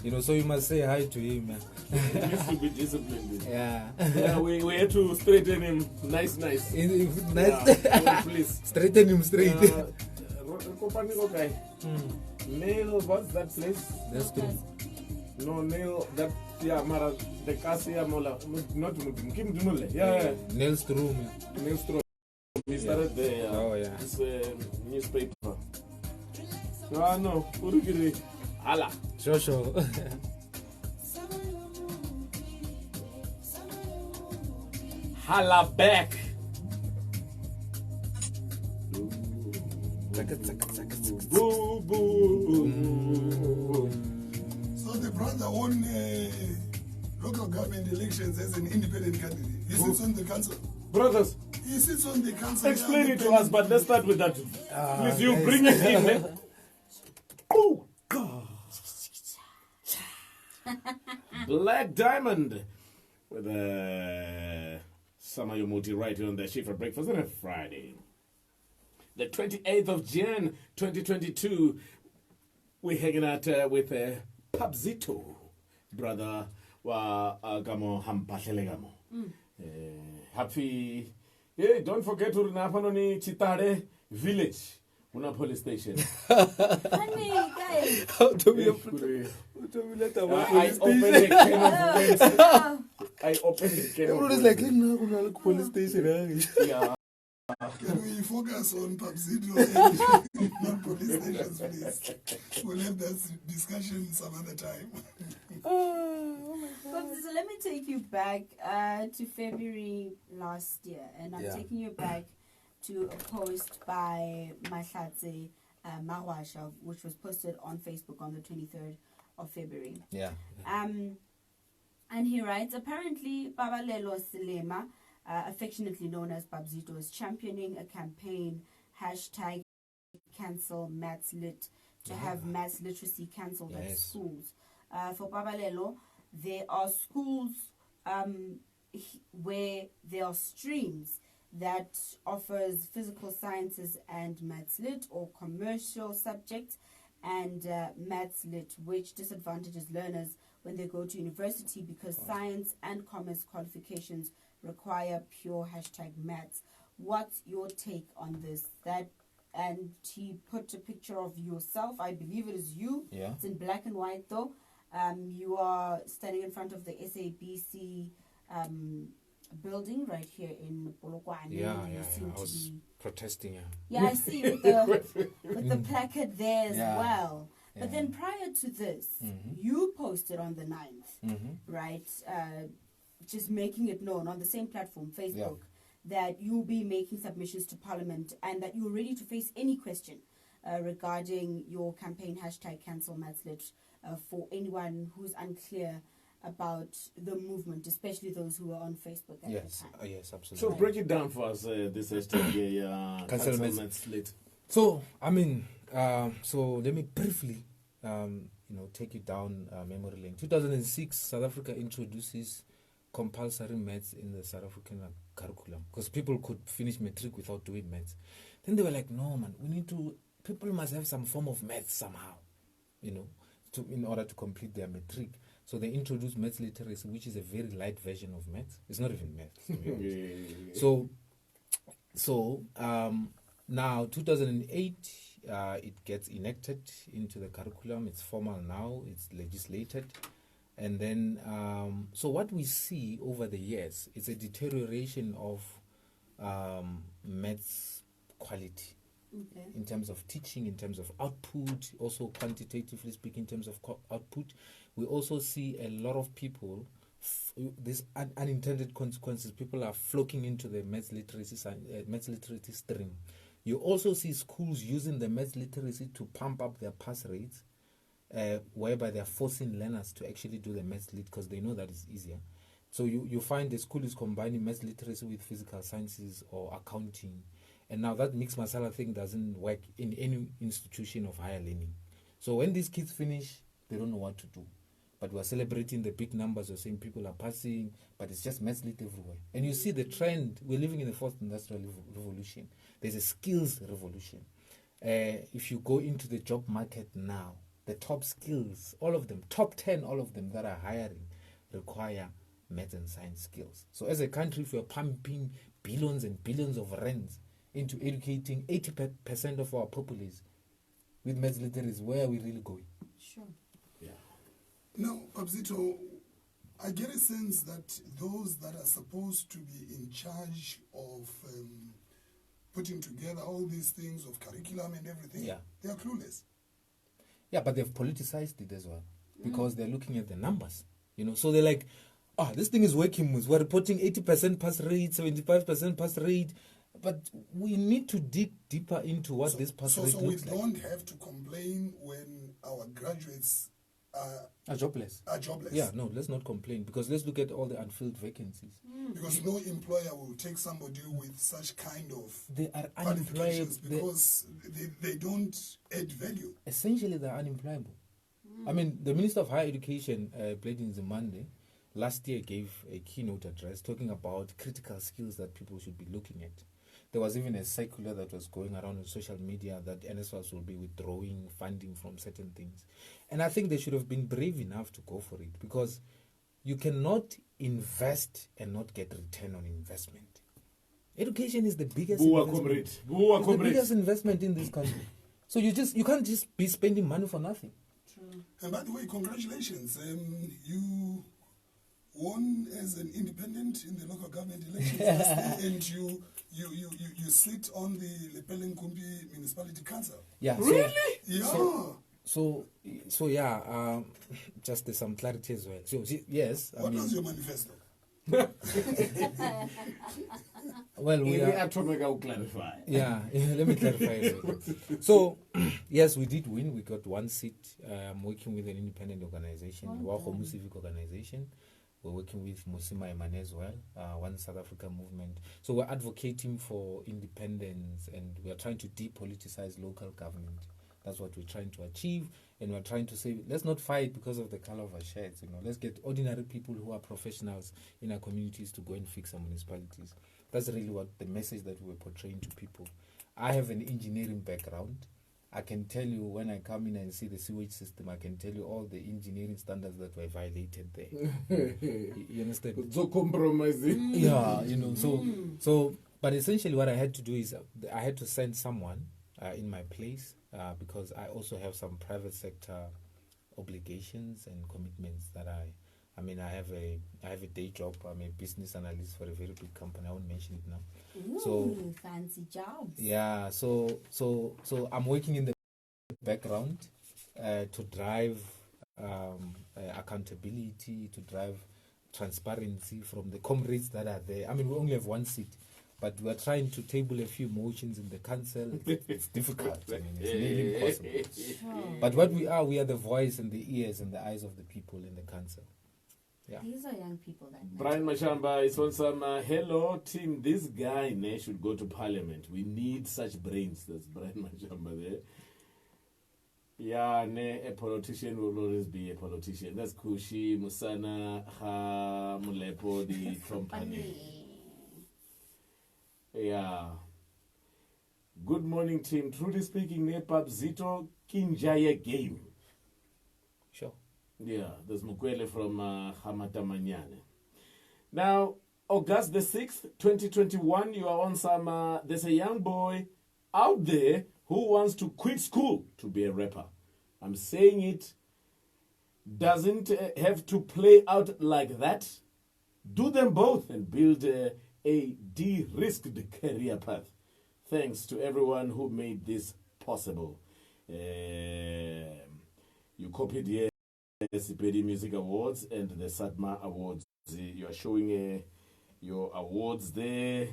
You know, so you must say hi to him, man. He needs to be disciplined. Yeah. We had to straighten him. Nice. Nice. Yeah, please. Straighten him straight. Nail, what's that place? That's true. No, nail, that, yeah, Mara, the Cassia Mola, not Kim Dunule. Yeah. Nails through me. Nails through. We started there. Oh, yeah. This newspaper. No, Urugiri. Hala. Sure. Hala back. Boo, boo. So the brother won local government elections as an independent candidate. He sits on the council. Brothers, he sits on the council. Explain it to us, but let's start with that. Please, you bring it in. Eh? Oh, God. Black Diamond with Samayomoti right here on the AshifaBreakfast on a Friday. The 28th of Jan 2022, we're hanging out with Papzito, brother wa Gamo Hampahelegamo. Happy. Hey, don't forget to Napanoni Chitare Village. Una police station. Honey, guys. How do we I opened the can of worms. I opened the can of Everyone is worms. like, no, police station. Yeah. Can we focus on Papzito and not police stations, please? We'll have that discussion some other time. So let me take you back to February last year, and I'm taking you back to a post by Mahlatse Mawasha, which was posted on Facebook on the 23rd of February. Yeah. And he writes, apparently Babalelo Silema, affectionately known as Papzito, is championing a campaign hashtag cancel maths lit to have maths literacy cancelled at schools. For Babalelo, there are schools where there are streams that offers physical sciences and maths lit, or commercial subjects and maths lit, which disadvantages learners when they go to university because science and commerce qualifications require pure hashtag maths. What's your take on this? And he put a picture of yourself. I believe it is you. Yeah. It's in black and white though. You are standing in front of the SABC building right here in Polokwane. Yeah. I was protesting. Yeah, I see with the placard there as well. But then prior to this, you posted on the 9th, right? Just making it known on the same platform, Facebook, that you'll be making submissions to Parliament and that you're ready to face any question regarding your campaign hashtag cancel maths lit for anyone who's unclear about the movement, especially those who are on Facebook at the time. Yes, absolutely. So break it down for us, this hashtag cancel maths lit. So, I mean, so let me briefly, take you down memory lane. 2006, South Africa introduces compulsory maths in the South African curriculum because people could finish matric without doing maths. Then they were like, no, man, people must have some form of maths somehow, in order to complete their matric. So they introduced maths literacy, which is a very light version of maths. It's not even maths, to be honest. So now 2008, it gets enacted into the curriculum. It's formal now. It's legislated. And then, so what we see over the years is a deterioration of maths quality. Okay. In terms of teaching, in terms of output, also quantitatively speaking, in terms of output. We also see a lot of people, these unintended consequences, people are flocking into the maths literacy stream. You also see schools using the maths literacy to pump up their pass rates, whereby they're forcing learners to actually do the maths lit because they know that it's easier. So you find the school is combining maths literacy with physical sciences or accounting. And now that mixed masala thing doesn't work in any institution of higher learning. So when these kids finish, they don't know what to do. but we're celebrating the big numbers. We're saying people are passing, but it's just maths lit everywhere. And you see the trend. We're living in the fourth industrial revolution. There's a skills revolution. If you go into the job market now, the top skills, all of them, top 10, all of them that are hiring require maths and science skills. So as a country, if we're pumping billions and billions of rands into educating 80% of our populace with maths literacy, where are we really going? Sure. Yeah. No, Papzito, I get a sense that those that are supposed to be in charge of putting together all these things of curriculum and everything, they are clueless. Yeah, but they've politicized it as well because they're looking at the numbers, So they're like, this thing is working. We're reporting 80% pass rate, 75% pass rate, but we need to dig deeper into what this pass rate looks like. So we don't have to complain when our graduates are jobless. Yeah, no, let's not complain because let's look at all the unfilled vacancies. Because no employer will take somebody with such kind of they are qualifications because they don't add value. Essentially, they're unemployable. I mean, the Minister of Higher Education, Pedi Rap, last year gave a keynote address talking about critical skills that people should be looking at. There was even a circular that was going around on social media that NSFAS will be withdrawing funding from certain things. And I think they should have been brave enough to go for it because you cannot invest and not get return on investment. Education is the biggest biggest investment in this country. So you can't just be spending money for nothing. True. And by the way, congratulations. You won as an independent in the local government elections last year, and you sit on the Lepeleng-Kumbi Municipality Council. Yeah. Really? So just there's some clarity as well. So yes. What was your manifesto? Well, we are to clarify. Yeah, let me clarify. So, yes, we did win. We got one seat. I'm working with an independent organization, Wahomu Civic Organization. We're working with Musima Imane as well, One South Africa movement. So we're advocating for independence and we're trying to depoliticize local government. That's what we're trying to achieve. And we're trying to say, let's not fight because of the color of our shirts. Let's get ordinary people who are professionals in our communities to go and fix our municipalities. That's really what the message that we're portraying to people. I have an engineering background. I can tell you when I come in and see the sewage system, I can tell you all the engineering standards that were violated there. You understand? So compromising. Yeah, so but essentially what I had to do is I had to send someone in my place because I also have some private sector obligations and commitments that I have a day job. I'm a business analyst for a very big company. I won't mention it now. Ooh, fancy jobs. Yeah, so I'm working in the background to drive accountability, to drive transparency from the comrades that are there. I mean, we only have one seat, but we're trying to table a few motions in the council. It's difficult. I mean, it's nearly impossible. Sure. But what we are the voice and the ears and the eyes of the people in the council. Yeah. These are young people that Brian Mashamba is on some hello team. This guy should go to parliament. We need such brains. That's Brian Mashamba there. Yeah, a politician will always be a politician. That's Kushi Musana Ha Mulepo the company. Yeah. Good morning, team. Truly speaking, Papzito Kinjaya game. Sure. Yeah, there's Mukwele from Hamatamanyane. Now, August the 6th, 2021, you are on some, there's a young boy out there who wants to quit school to be a rapper. I'm saying it doesn't have to play out like that. Do them both and build a de-risked career path. Thanks to everyone who made this possible. You copied here the Pedi Music Awards and the Satma Awards. You are showing your awards there.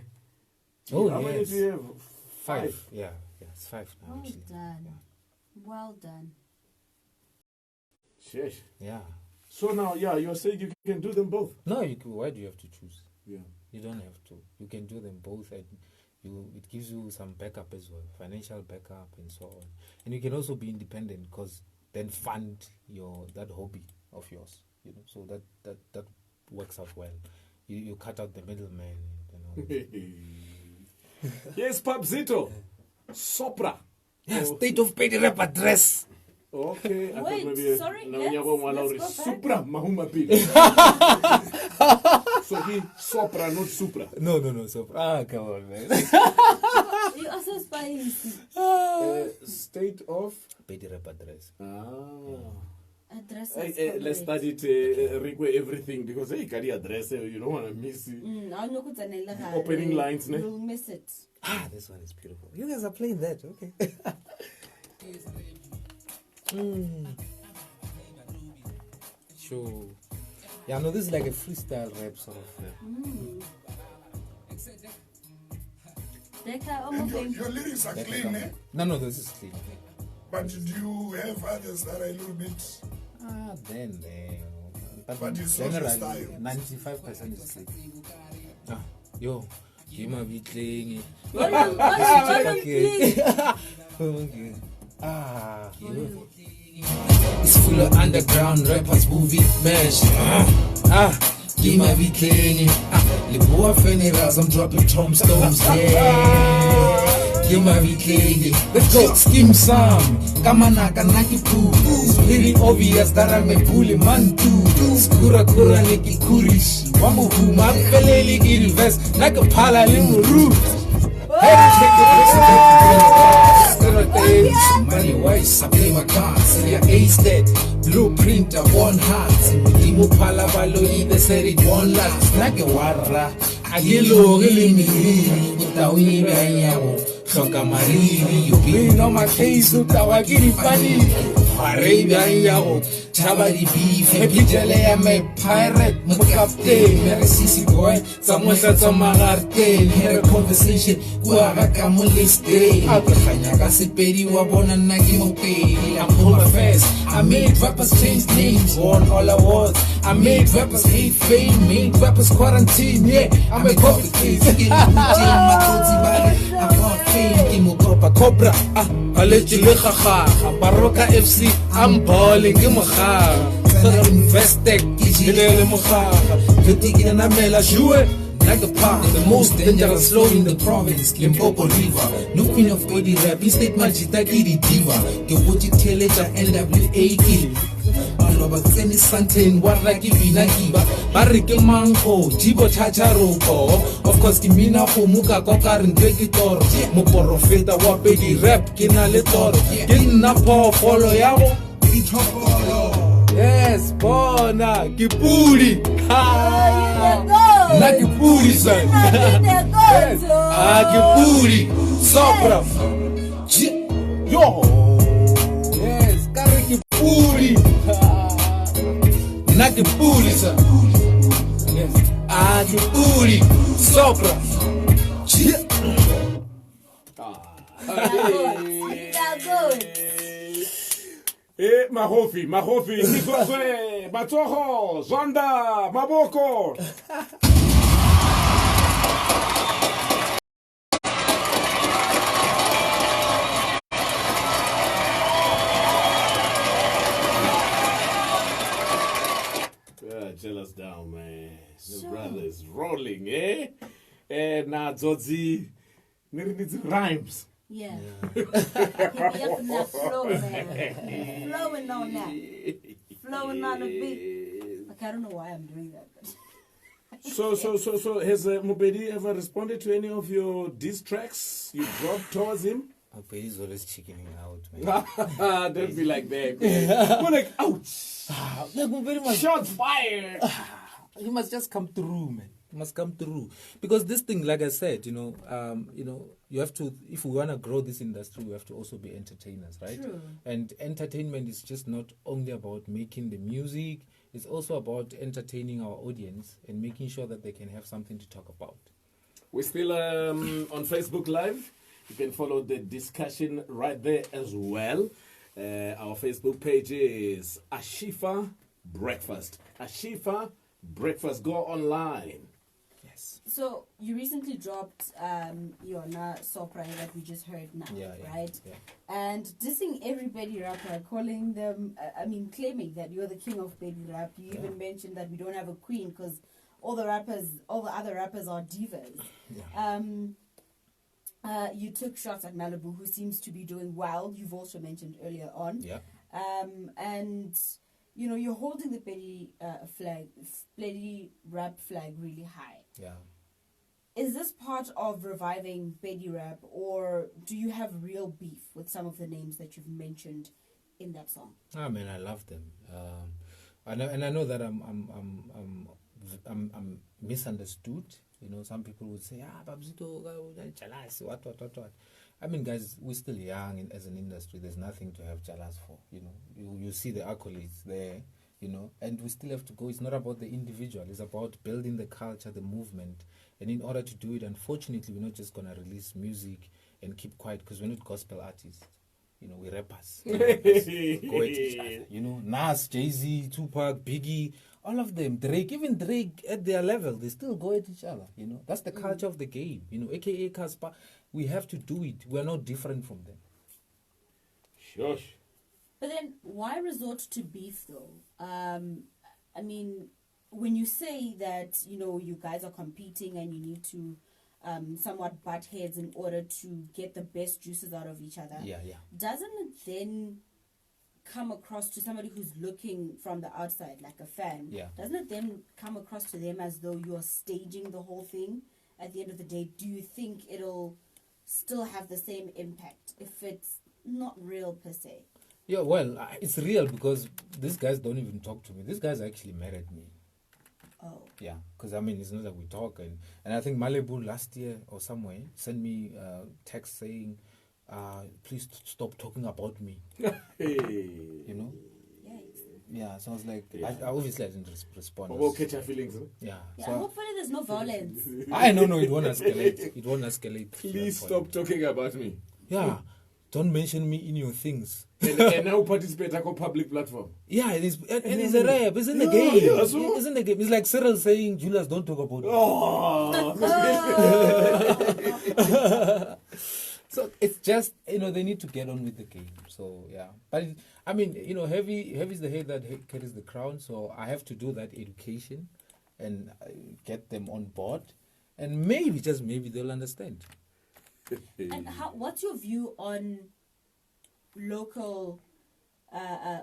Oh, how many do you have? 5. Yeah, it's 5 now. Well actually. done. Yeah. Well done. Sheesh. Yeah. So now, you're saying you can do them both? No, why do you have to choose? Yeah. You don't have to. You can do them both, and it gives you some backup as well, financial backup and so on. And you can also be independent because then fund that hobby of yours. So that works out well. You cut out the middleman. Yes, Papzito. SOPRA. State of Pedi Rap Address. Okay. I Wait, thought maybe sorry, no, let's go Supra Mahuma Pili. So he SOPRA, not Supra. No, SOPRA. Come on, man. You also spicy. State of Pedi Rap Address. Address. Let's study it, everything, because hey, can you address it? You don't want to miss it. Opening lines, ne? You'll miss it. This one is beautiful. You guys are playing that, okay? Sure. Yeah, no, this is like a freestyle rap sort of. Your lyrics are clean, eh? No, this is clean. But do you have others that are a little bit... Then. But it's not your style. 95% is clean. Yo, you might be playing it. Okay. It's full of underground rappers, movie mesh. Give my beat playing. Liboa Feniras, I'm dropping tombstones. Give my beat playing. Let's go. Skim Sam, Kamanaka Naki Poo. It's very obvious that I'm a bully man too. Skura Kura Niki Kurish. Wamu Huma Peleli Gil Vest, like a pala root. Money wise, I play my cards. Yeah, ace that blueprint of one heart. Dimu pala baloi, they said it one last. Like a warra, I yellow really me. Utawi bayawo, Shoka Marini. You been on my case, Utawagiri funny. Arabia yawo, Chabadi beef, happy jelly, I'm a pirate, my captain, Mary Sisi boy, someone said some Mararte, had a conversation, Guarakamuli stay. Hanyaka Pedi Wabona Nagimo Pedi, I'm full of fast. I made rappers change names, won all awards. I made rappers hate fame, made rappers quarantine, yeah, I'm a COVID case. I'm not fame, Kimo Cobra, I'll let you look Baroka FC, I'm balling, give me a Investec, Gilele Mochara, Critique and Amela Jue, like a park, the most dangerous flow in the province, Limpopo River. No King of Pedi Rap, State Majitaki Diva, Gewuchi Teleja, NWA Kill. Alobakeni Santain, Waraki Vinakiba, Barike Manko, Jibo Chacharoko, of course, Kimina Muka Kokar and Brekitor, Moporofeta, Wapedi Rap, Kinaletor, Kinapo, Follow Yabo. Yes, Bona, Kipuri. Na Kipuri, son. Yes, Kipuri. SOPRA. Yo. Yes, Kari Kipuri. Na Kipuri, son. Yes, Kipuri. SOPRA. Mahofi, Nikoswe, Matoho, Zonda, Maboko. Jealous down, man. The brother is rolling, eh? Now, Zodzi, needs rhymes. Yeah. Keep me up in that flow, man. Flowing on that. Flowing on the beat. Like, I don't know why I'm doing that. But So has Mopedi ever responded to any of your diss tracks you dropped towards him? Mopedi's always chickening out, man. Don't be like that, man. We're like, ouch. Shots fired. He must just come through, man. Must come through, because this thing, like I said, you have to, if we want to grow this industry, we have to also be entertainers, right? True. And entertainment is just not only about making the music, it's also about entertaining our audience and making sure that they can have something to talk about. We're still on Facebook Live. You can follow the discussion right there as well. Our Facebook page is Ashifa Breakfast. Ashifa Breakfast. Go online. Yes. Yes. So you recently dropped your SOPRA that we just heard now, right? Yeah. And dissing every Pedi rapper, calling them, claiming that you're the king of Pedi rap. You even mentioned that we don't have a queen because all the other rappers are divas. Yeah. You took shots at Malibu, who seems to be doing well. You've also mentioned earlier on. Yeah. And you're holding the Pedi Pedi rap flag really high. Yeah. Is this part of reviving Pedi rap, or do you have real beef with some of the names that you've mentioned in that song? I mean, I love them. I know that I'm misunderstood. Some people would say, Papzito, jealous, what. I mean, guys, we're still young as an industry. There's nothing to have jealous for. You see the accolades there, and we still have to go. It's not about the individual. It's about building the culture, the movement. And in order to do it, unfortunately, we're not just going to release music and keep quiet because we're not gospel artists. We're rappers. Go at each other. Nas, Jay-Z, Tupac, Biggie, all of them, Drake, even Drake at their level, they still go at each other. That's the culture of the game. AKA Casper, we have to do it. We're not different from them. Shush. But then, why resort to beef though? When you say that you guys are competing and you need to somewhat butt heads in order to get the best juices out of each other, doesn't it then come across to somebody who's looking from the outside, like a fan? Doesn't it then come across to them as though you're staging the whole thing? At the end of the day, do you think it'll still have the same impact if it's not real per se? Yeah, well, it's real because these guys don't even talk to me. These guys actually married me. Oh. Yeah, because it's not that we talk. And I think Malibu last year or somewhere sent me a text saying, please stop talking about me. Yeah, so I was like, I obviously I didn't respond. About catch your feelings, huh? Yeah. Yeah, hopefully there's no violence. I know, it won't escalate. It won't escalate. Please stop talking about me. Yeah, don't mention me in your things. and now participate on public platform. Yeah, it is, and it's a rap. It's in the game. It's in the game. It's like Cyril saying, Julius, don't talk about me. Oh. So it's just, they need to get on with the game. So, yeah. But, heavy is the head that carries the crown. So I have to do that education and get them on board. And maybe, just maybe, they'll understand. And what's your view on local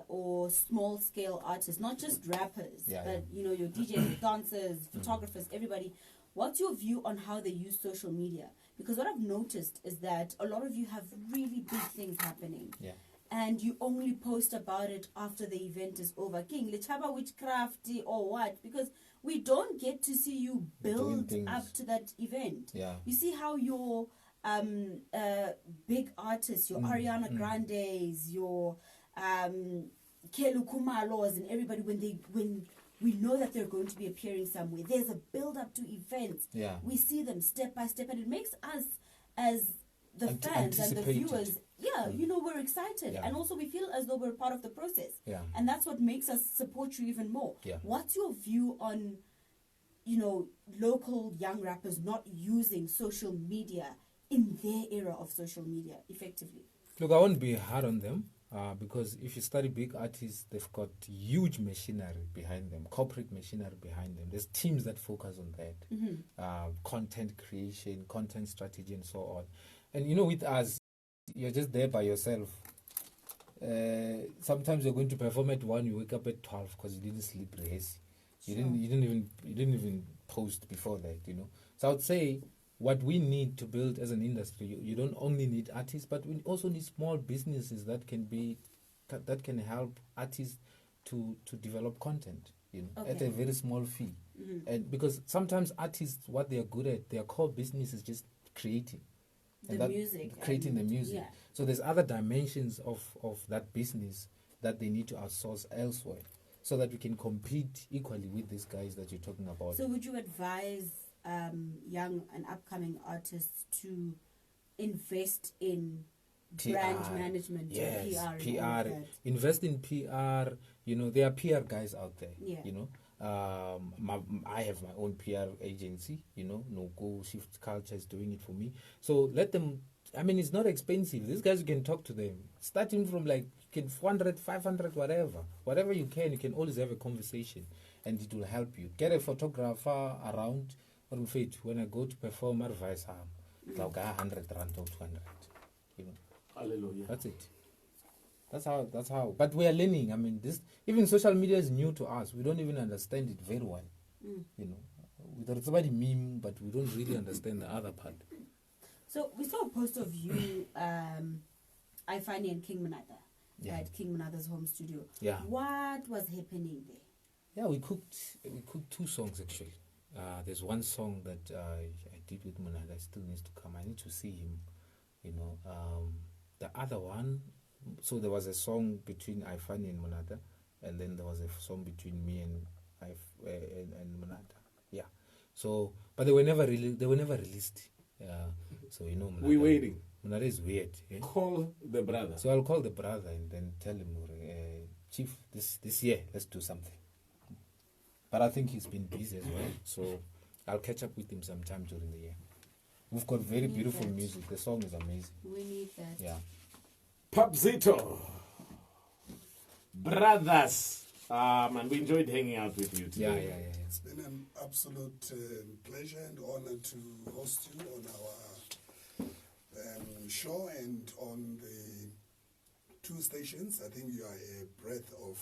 or small-scale artists, not just rappers, but, your DJs, dancers, photographers, everybody? What's your view on how they use social media? Because what I've noticed is that a lot of you have really big things happening. Yeah. And you only post about it after the event is over. King, Lechaba witchcraft or what? Because we don't get to see you build up to that event. Yeah. You see how your big artists, your Ariana Grandes, your Kelu Kumalos and everybody, when we know that they're going to be appearing somewhere, there's a build-up to events. Yeah. We see them step by step, and it makes us, as the fans and the viewers, we're excited. Yeah. And also we feel as though we're part of the process. Yeah. And that's what makes us support you even more. Yeah. What's your view on, local young rappers not using social media in their era of social media effectively? Look, I won't be hard on them. Because if you study big artists, they've got huge machinery behind them, corporate machinery behind them. There's teams that focus on that, content creation, content strategy, and so on. And with us, you're just there by yourself. Sometimes you're going to perform at 1, you wake up at 12 because you didn't sleep, rehearse. You didn't even post before that. So I would say, what we need to build as an industry, you don't only need artists, but we also need small businesses that can help artists to develop content, at a very small fee. And because sometimes artists, what they are good at, their core business is just creating. Creating the music. Yeah. So there's other dimensions of that business that they need to outsource elsewhere so that we can compete equally with these guys that you're talking about. So would you advise young and upcoming artists to invest in brand management, yes, PR? Invest in PR. There are PR guys out there. Yeah. I have my own PR agency, No Go Shift Culture is doing it for me. So let them, it's not expensive. These guys, you can talk to them. Starting from 400, 500, whatever you can always have a conversation and it will help you. Get a photographer around. When I go to perform, advice, like 100 rand or 200. Hallelujah. That's it. That's how. But we are learning. This even social media is new to us. We don't even understand it very well. There's somebody meme, but we don't really understand the other part. So we saw a post of you, Ifani and King Manada, at King Manada's home studio. Yeah. What was happening there? Yeah, we cooked 2 songs actually. There's one song that I did with Manada. Still needs to come. I need to see him. The other one. So there was a song between Ifani and Manada, and then there was a song between me and Manada. Yeah. So, but they were never released. So Manada, we're waiting. Manada is weird. Yeah? Call the brother. So I'll call the brother and then tell him, Chief, this year let's do something. But I think he's been busy as well, so I'll catch up with him sometime during the year. We've got very beautiful music. The song is amazing. We need that. Yeah. Papzito, brothers, and we enjoyed hanging out with you today. Yeah. It's been an absolute pleasure and honor to host you on our show and on the 2 stations. I think you are a breath of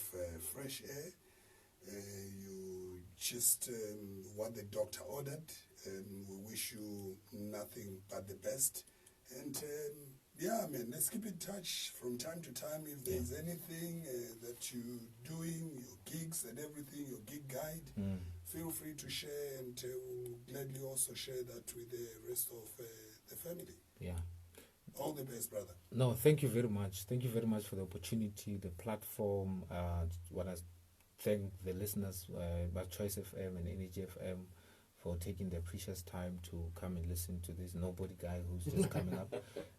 fresh air. You just what the doctor ordered, and we wish you nothing but the best. And let's keep in touch from time to time. If there's anything that you're doing, your gigs and everything, your gig guide, feel free to share, and we'll gladly also share that with the rest of the family. Yeah. All the best, brother. No, thank you very much. Thank you very much for the opportunity, the platform. Want to thank the listeners by Choice FM and Energy FM for taking their precious time to come and listen to this nobody guy who's just coming up,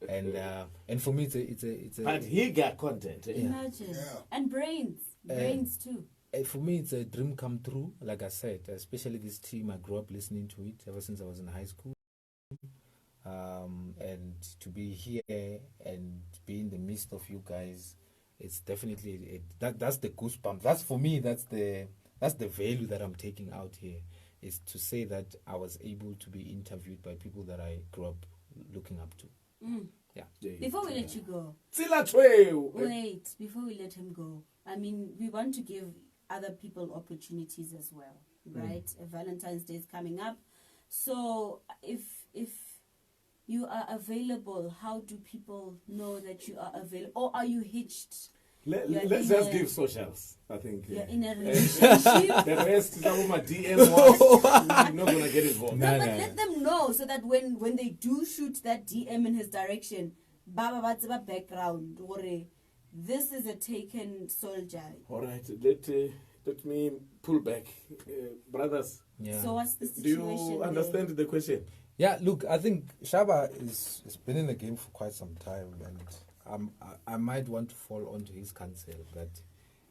and for me it's a but he got content. Imagine. And brains too. For me it's a dream come true. Like I said, especially this team, I grew up listening to it ever since I was in high school, and to be here and be in the midst of you guys, it's definitely that's the goosebumps. That's for me. That's the value that I'm taking out here. Is to say that I was able to be interviewed by people that I grew up looking up to. Yeah. Before we let you go, wait, before we let him go, we want to give other people opportunities as well, right? Valentine's Day is coming up. So if you are available, how do people know that you are available? Or are you hitched? Let's just give socials, I think. You're in a relationship. The rest is my DM was. I'm not going to get involved. But let them know so that when they do shoot that DM in his direction, what's the background? This is a taken soldier. All right, let me pull back. Brothers. Yeah. So what's the Do situation? you understand the question? Yeah, look, I think Shaba has been in the game for quite some time, and I might want to fall onto his counsel that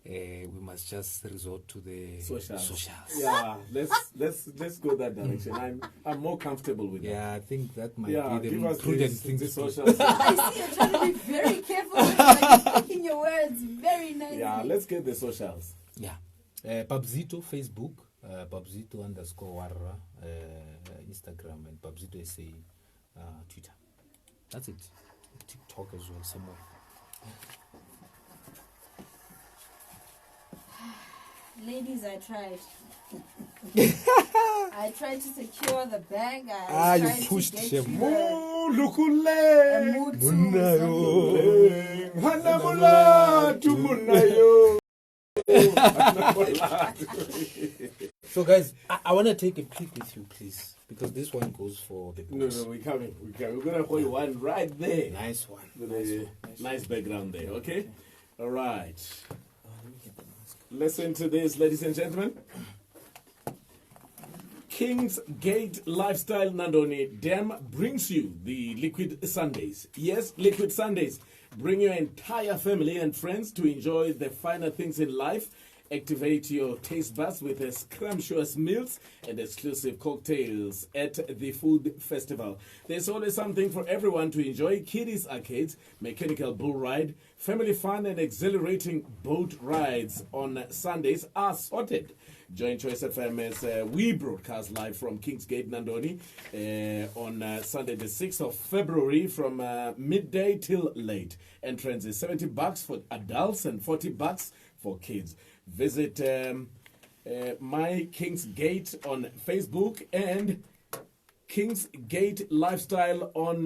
we must just resort to the socials. Yeah, let's go that direction. I'm more comfortable with that. Yeah, I think that might be the more prudent thing to do. Socials. I see you're trying to be very careful with you're picking your words very nicely. Yeah, let's get the socials. Yeah. Papzito, Facebook, Papzito _Warra, Instagram, and Papzito SA, Twitter. That's it. TikTok as well, somewhere. Ladies, I tried. I tried to secure the bag. You pushed him. So guys, I want to take a peek with you, please, because this one goes for the books. No, we're coming. We're going to hold one right there. Nice one. Nice background there, okay? All right. Listen to this, ladies and gentlemen. King's Gate Lifestyle Nandoni Dam brings you the Liquid Sundays. Yes, Liquid Sundays. Bring your entire family and friends to enjoy the finer things in life Activate your taste buds with scrumptious meals and exclusive cocktails at the food festival. There's always something for everyone to enjoy. Kiddies arcades, mechanical bull ride, family fun and exhilarating boat rides on Sundays are sorted. Join Choice FM as we broadcast live from Kingsgate, Nandoni on Sunday the 6th of February from midday till late. Entrance is $70 for adults and $40 for kids. Visit My Kingsgate on Facebook and Kingsgate Lifestyle on